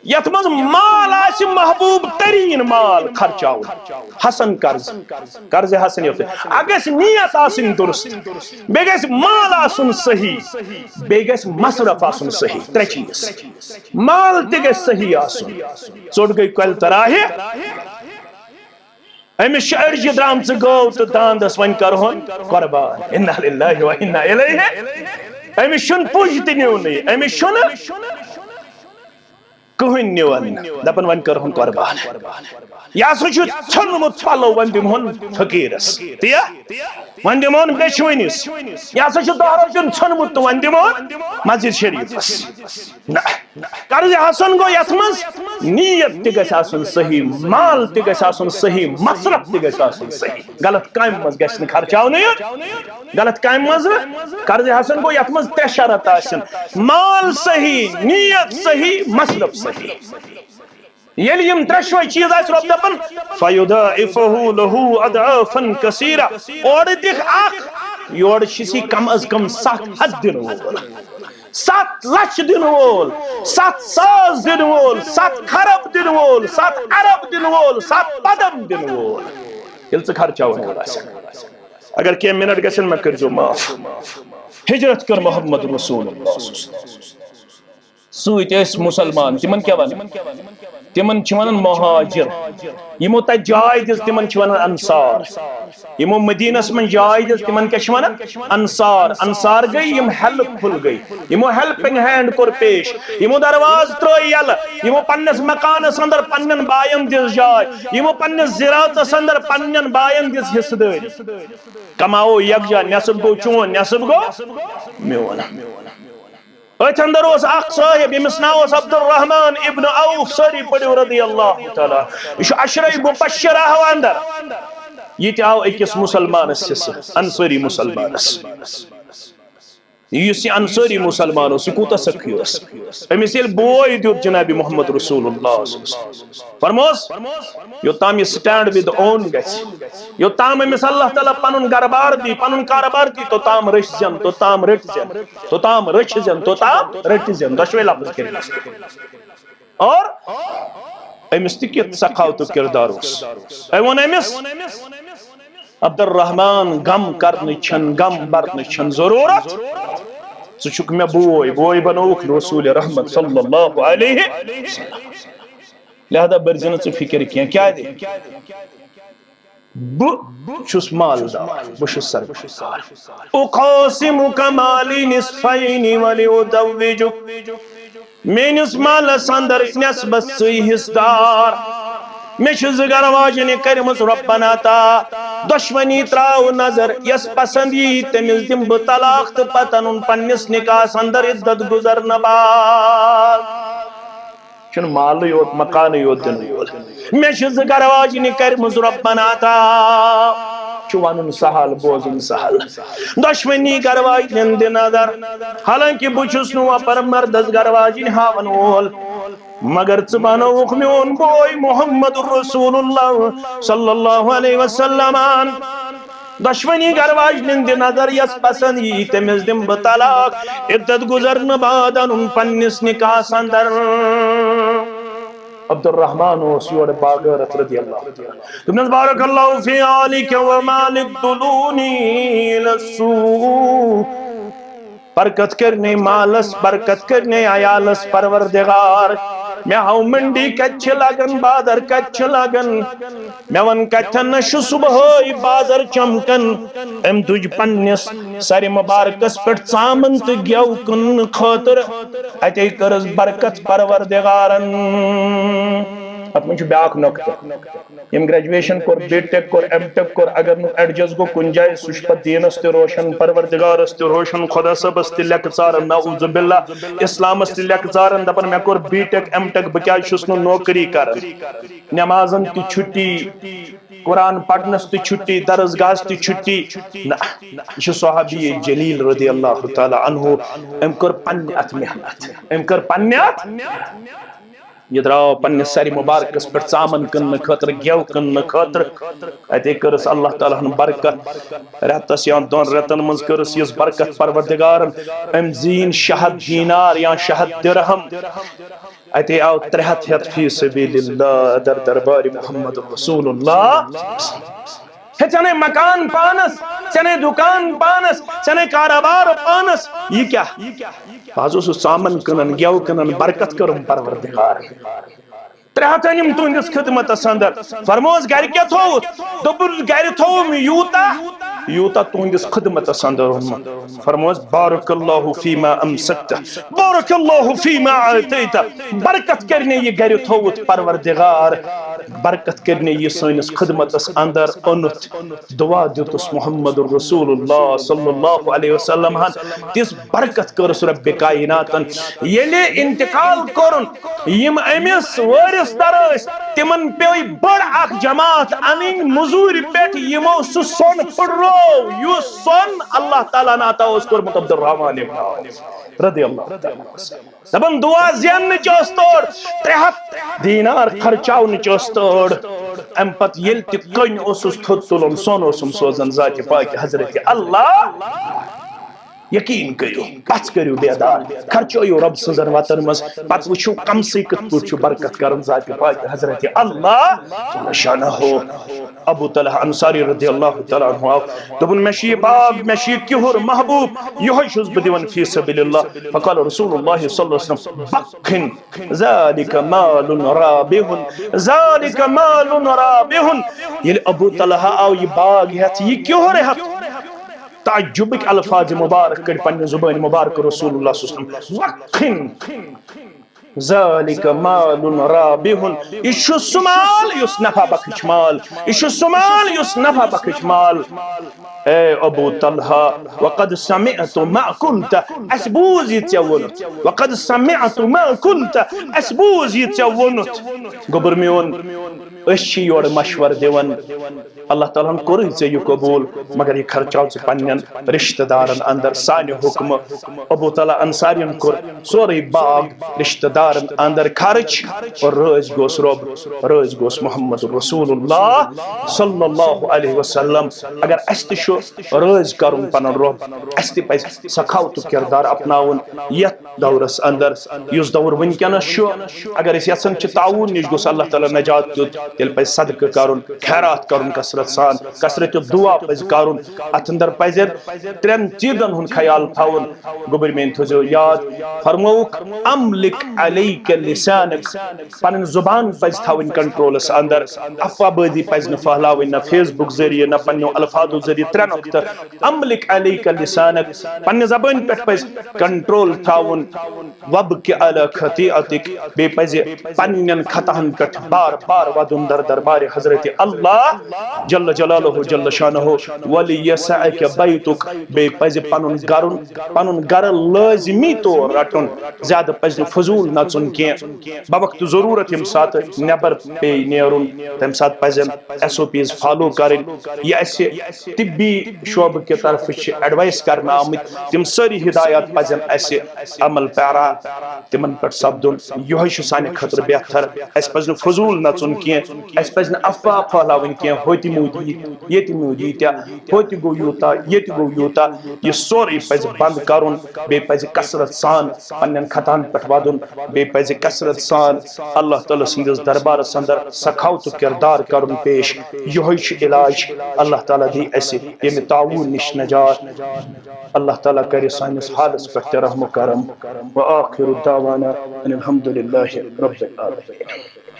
یت مز مال آسہ محبوب ترین مال خرچاؤ حسن قرض قرض حسن یوت اگس نیت آسن درست بے گس مال آسن صحیح بے گس مصرف آسن صحیح ترے چیز مال تہ گس صحیح آسن ژوٹ گئی کل تراہی امس ارج درام گو تو داندس ون کرہون قربان انا للہ و انا الیہ امس چھن پوج تہ نیون امس چھن کہن نیون دپن ون کرہون قربان یا سو چھ ژھنمت پلو ون دمہون فقیرس تیا ون دمہون بیچونس یا سو چھ 10 رۄپیہِ ژھنمت تو ون دمہون مسجد شریفس نہ قرض حسن گو یت مز نیت تہ گژھِ آسن صحیح مال تہ گژھِ آسن صحیح مصرف تہ گژھِ آسن صحیح غلط کامہِ مز گژھِ نہٕ خرچاون غلط کامہِ مز قرض حسن گو یت مز 3 شرط آسن مال صحیح نیت صحیح مصرف صحیح یل یم ترشوے چیز آس رب دپن فیضاعفه له اضعافا کثیرا اور دکھ اخ یور چھی کم از کم 7 دن وول 7 لچھ دن وول 7 ساس دن وول 7 خرب دن وول 7 ارب دن وول 7 قدم دن وول یل ژٕ خرچاون اگر کینٛہہ منٹ گژھن مےٚ کٔرۍزیو معاف ہجرت کر محمد رسول اللہ سوت اس مسلمان تمن کیا ون تمن چھ ونان مہاجر یمو تت جائے دس تمن چھ ونان انصار یمو مدینس من جائے دس تمن کیا چھ ونان انصار انصار گئی یم ہیلپ فل گئی یمو ہیلپنگ ہینڈ کور پیش یمو درواز ترٲے یل یمو پننس مکانس اندر پنن باین دس جائے یمو پننس زراعتس اندر پنن باین دس حصہ داری کماو یکجا نصب گو چون نصب گو میون ات اندر اس اخ صاحب یمس ناو عبد الرحمن ابن عوف ساری پڑھو رضی اللہ تعالی یہ عشرہ مبشرہ ہو اندر یہ آو اکس مسلمانس انصاری مسلمانس یہ انصاری مسلمان اس کوتا سخی اس امس یل بوئے دیت جناب محمد رسول اللہ فرموس یوتام یہ سٹینڈ ود اون گس یوتام امس اللہ تعالی پنن گربار دی پنن کاربار دی تو تام رچ جن تو تام رٹ جن تو تام رچ جن تو تام رٹ جن دشوی لفظ کرن اور امس تکیت سخاوت کردار اس ایون امس عبد الرحمن غم کرنے چھن غم برنے چھن ضرورت سچک میں بوئی بنوک رسول رحمت صلی اللہ علیہ وسلم لہذا برزن سے فکر کیا دے چھس مالدار بشس سرکار اقاسم کمالی نصفین ولی ادوجک مینس مالس اندر نسبت سی حصدار میں زگر واجن کرمس ربنا تا دشمنی تراو نظر یس پسند یہ تمس دم بہ طلاق تو پتن پنس نکاح اندر عدت گزر نباد چن مال یوت مکان یوت دن میں زگر واجن کرمس ربنا تا چوان سہل بوزن سہل دشمنی گرواجن دن نظر حالانکہ بچس نو پر مردس گرواجن ہاون وول مگر ژبانوک میون بوئی محمد رسول اللہ صلی اللہ علیہ وسلم دشمنی گرواجن دن نظر یس پسند یہ تمس دم بہ طلاق عدت گزرن بعد ان پنس نکاح اندر عبد الرحمن یور باغرت رضی اللہ تم بارک اللہ فی آلک و مالک دلونی للسوء برکت کرنے مالس برکت کرنے عیالس پروردگار میں ہاؤ منڈی کچھ لگن بازر کچھ لگن میں ون کچھن نش صبح بازر چمکن ام تج پنس سر مبارکس پٹ ژامن تو گیو کن خاطر اتے کرس برکت پروردگارن ات من بیاکھ نقطہ یم گریجویشن کور بی ٹیک کور ایم ٹیک کور اگر نو ایڈجسٹ گو کن جائے سہ پتہ دینس تہ روشن پروردگارس تہ روشن خدا صبس تہ لیکھ ژارن نعوذ باللہ اسلامس تہ لیکھ ژارن دپن مے کور بی ٹیک ایم ٹیک بہ کیا چھس نو نوکری کرن نمازن تہ چھٹی قرآن پڑھنس تہ چھٹی درسگاہس تہ چھٹی نہ یہ صحابی جلیل رضی اللہ تعالی عنہ ام کر پنہ ات محنت ام کر پنہ ات یہ دراو پنہ سر مبارکس پہ ژامن کن خاطر گیو کن خاطر اتے کرس اللہ تعالیٰ ہن برکت رتس یا دون رتن مز کرس یس برکت پروردگارن ام زین شہد دینار یا شہد درہم اتے آو 300 فی سبیل اللہ در دربار محمد رسول اللہ ہے چنے مکان پانس چنے دکان پانس چنے کاروبار پانس یہ کیا بازو سو سامن کنن گیو کنن برکت کرم پروردگار 300 نیم تہندس خدمت اندر فرموس گر کیا تھوت دبل گر تھوم یوتا تہندس خدمت اندر فرموس بارک اللہ فیما امسکت بارک اللہ فیما اعطیت برکت کرنے یہ گر تھوت پروردگار برکت کرنے یہ سانس خدمت اندر انت دعا دیتس محمد رسول اللہ صلی اللہ علیہ وسلم تس برکت کرس رب کائناتن یلی انتقال کرن یم امس وارث درس تمن پیوی بڑ اخ جماعت انن مزور پیٹ یمو سن پڑو یو سن اللہ تعالی ناتا اس کرمت عبد الرحمن رضی اللہ دبن دعا زین چوس توڑ 300 دینار خرچاو چوس توڑ ام پت یل تہ کن اوسس تھوت تلن سون اوسم سوزن ذات پاک حضرت اللہ یقین کرو پس کرو بیدار خرچو رب سنزن وطن مز پت وچھو کم سے کت پوچھو برکت کرن ذات پاک حضرت اللہ جل شانہ ہو ابو طلحہ انصاری رضی اللہ تعالیٰ عنہ آو دبن مشی باغ مشی کہر محبوب یہ چھس بدیون فی سبیل اللہ فقال رسول اللہ صلی اللہ علیہ وسلم بخن ذالک مال رابح ذالک مال رابح یل ابو طلحہ آو یہ باغ ہت یہ کہر ہت تعجبک الفاظ مبارک کر پنی زبان مبارک رسول اللہ صلی اللہ علیہ وسلم وقن ذالک مال رابح یہ سمال یس نفع بخش مال یہ سمال یس نفع بخش مال اے ابو طلحہ وقد سمعت ما قلت اسبوز يتونت وقد سمعت ما قلت اسبوز يتونت گبر میون اشی یور مشور دیون اللہ تعالیٰ کور یہ قبول مگر یہ خرچاو پنن رشتہ دارن اندر سانہ حکم ابو طلحہ انصارین کور سوری باغ رشتہ دارن اندر خرچ اور رز گوس رب رز گوس محمد رسول اللہ صلی اللہ علیہ وسلم اگر است رز کرن پنن رب است پز سخاوت کردار اپناون یت دورس اندر یس دور ونکنس اگر اس یسن تعاون نش گوس اللہ تعالیٰ نجات دیت تیل پز صدقہ کرن خیرات کرن کثرت سان کثرت دعا پز کرن ات اندر پز ترین چیزن ہن خیال تھاون گوبر مین تھو یاد فرموک املک علیک لسانک پنن زبان پز تھاون کنٹرولس اندر افواہ بازی پز نہ پھہلاون نہ فیس بک ذریعہ نہ پنو الفاظ ذریعہ ترین وقت املک علیک لسانک پنن زبان پہ پز کنٹرول تھاون وبک علی خطیئتک بے پز پنن خطاہن پہ بار بار ودن در دربار حضرت اللہ جل جلالہ جل شانہ ولیسعک بیتک بے پز پنن گر لازمی طور رٹن زیادہ پز فضول نژن کی بوقت ضرورت یم سات نبر پی نیرن تم سات پزن ایس او پیز فالو کرن یہ اس طبی شعبہ کی طرف ایڈوائس کرنا آمت تم ساری ہدایات پزن اس عمل پیرا تمن پہ سپدن یہ سانہ خطر بہتر اس پزن فضول نژن کی اس پزن افواہ پھہلاون کی ہوتی مودی یہ مودی تیا ہوتی گو یوتا یہ گو یوتا یہ سوری پز بند کرن بے پز کثرت سان پنن خطان پہ ودن بے پز کثرت سان اللہ تعالی سندس دربار اندر سخاوت کردار کرن پیش یہ علاج اللہ تعالی دی اس یم تعاون نش نجات اللہ تعالی کر سانس حالس پہ رحم و کرم وآخر دعوانا ان الحمد للہ رب العالمین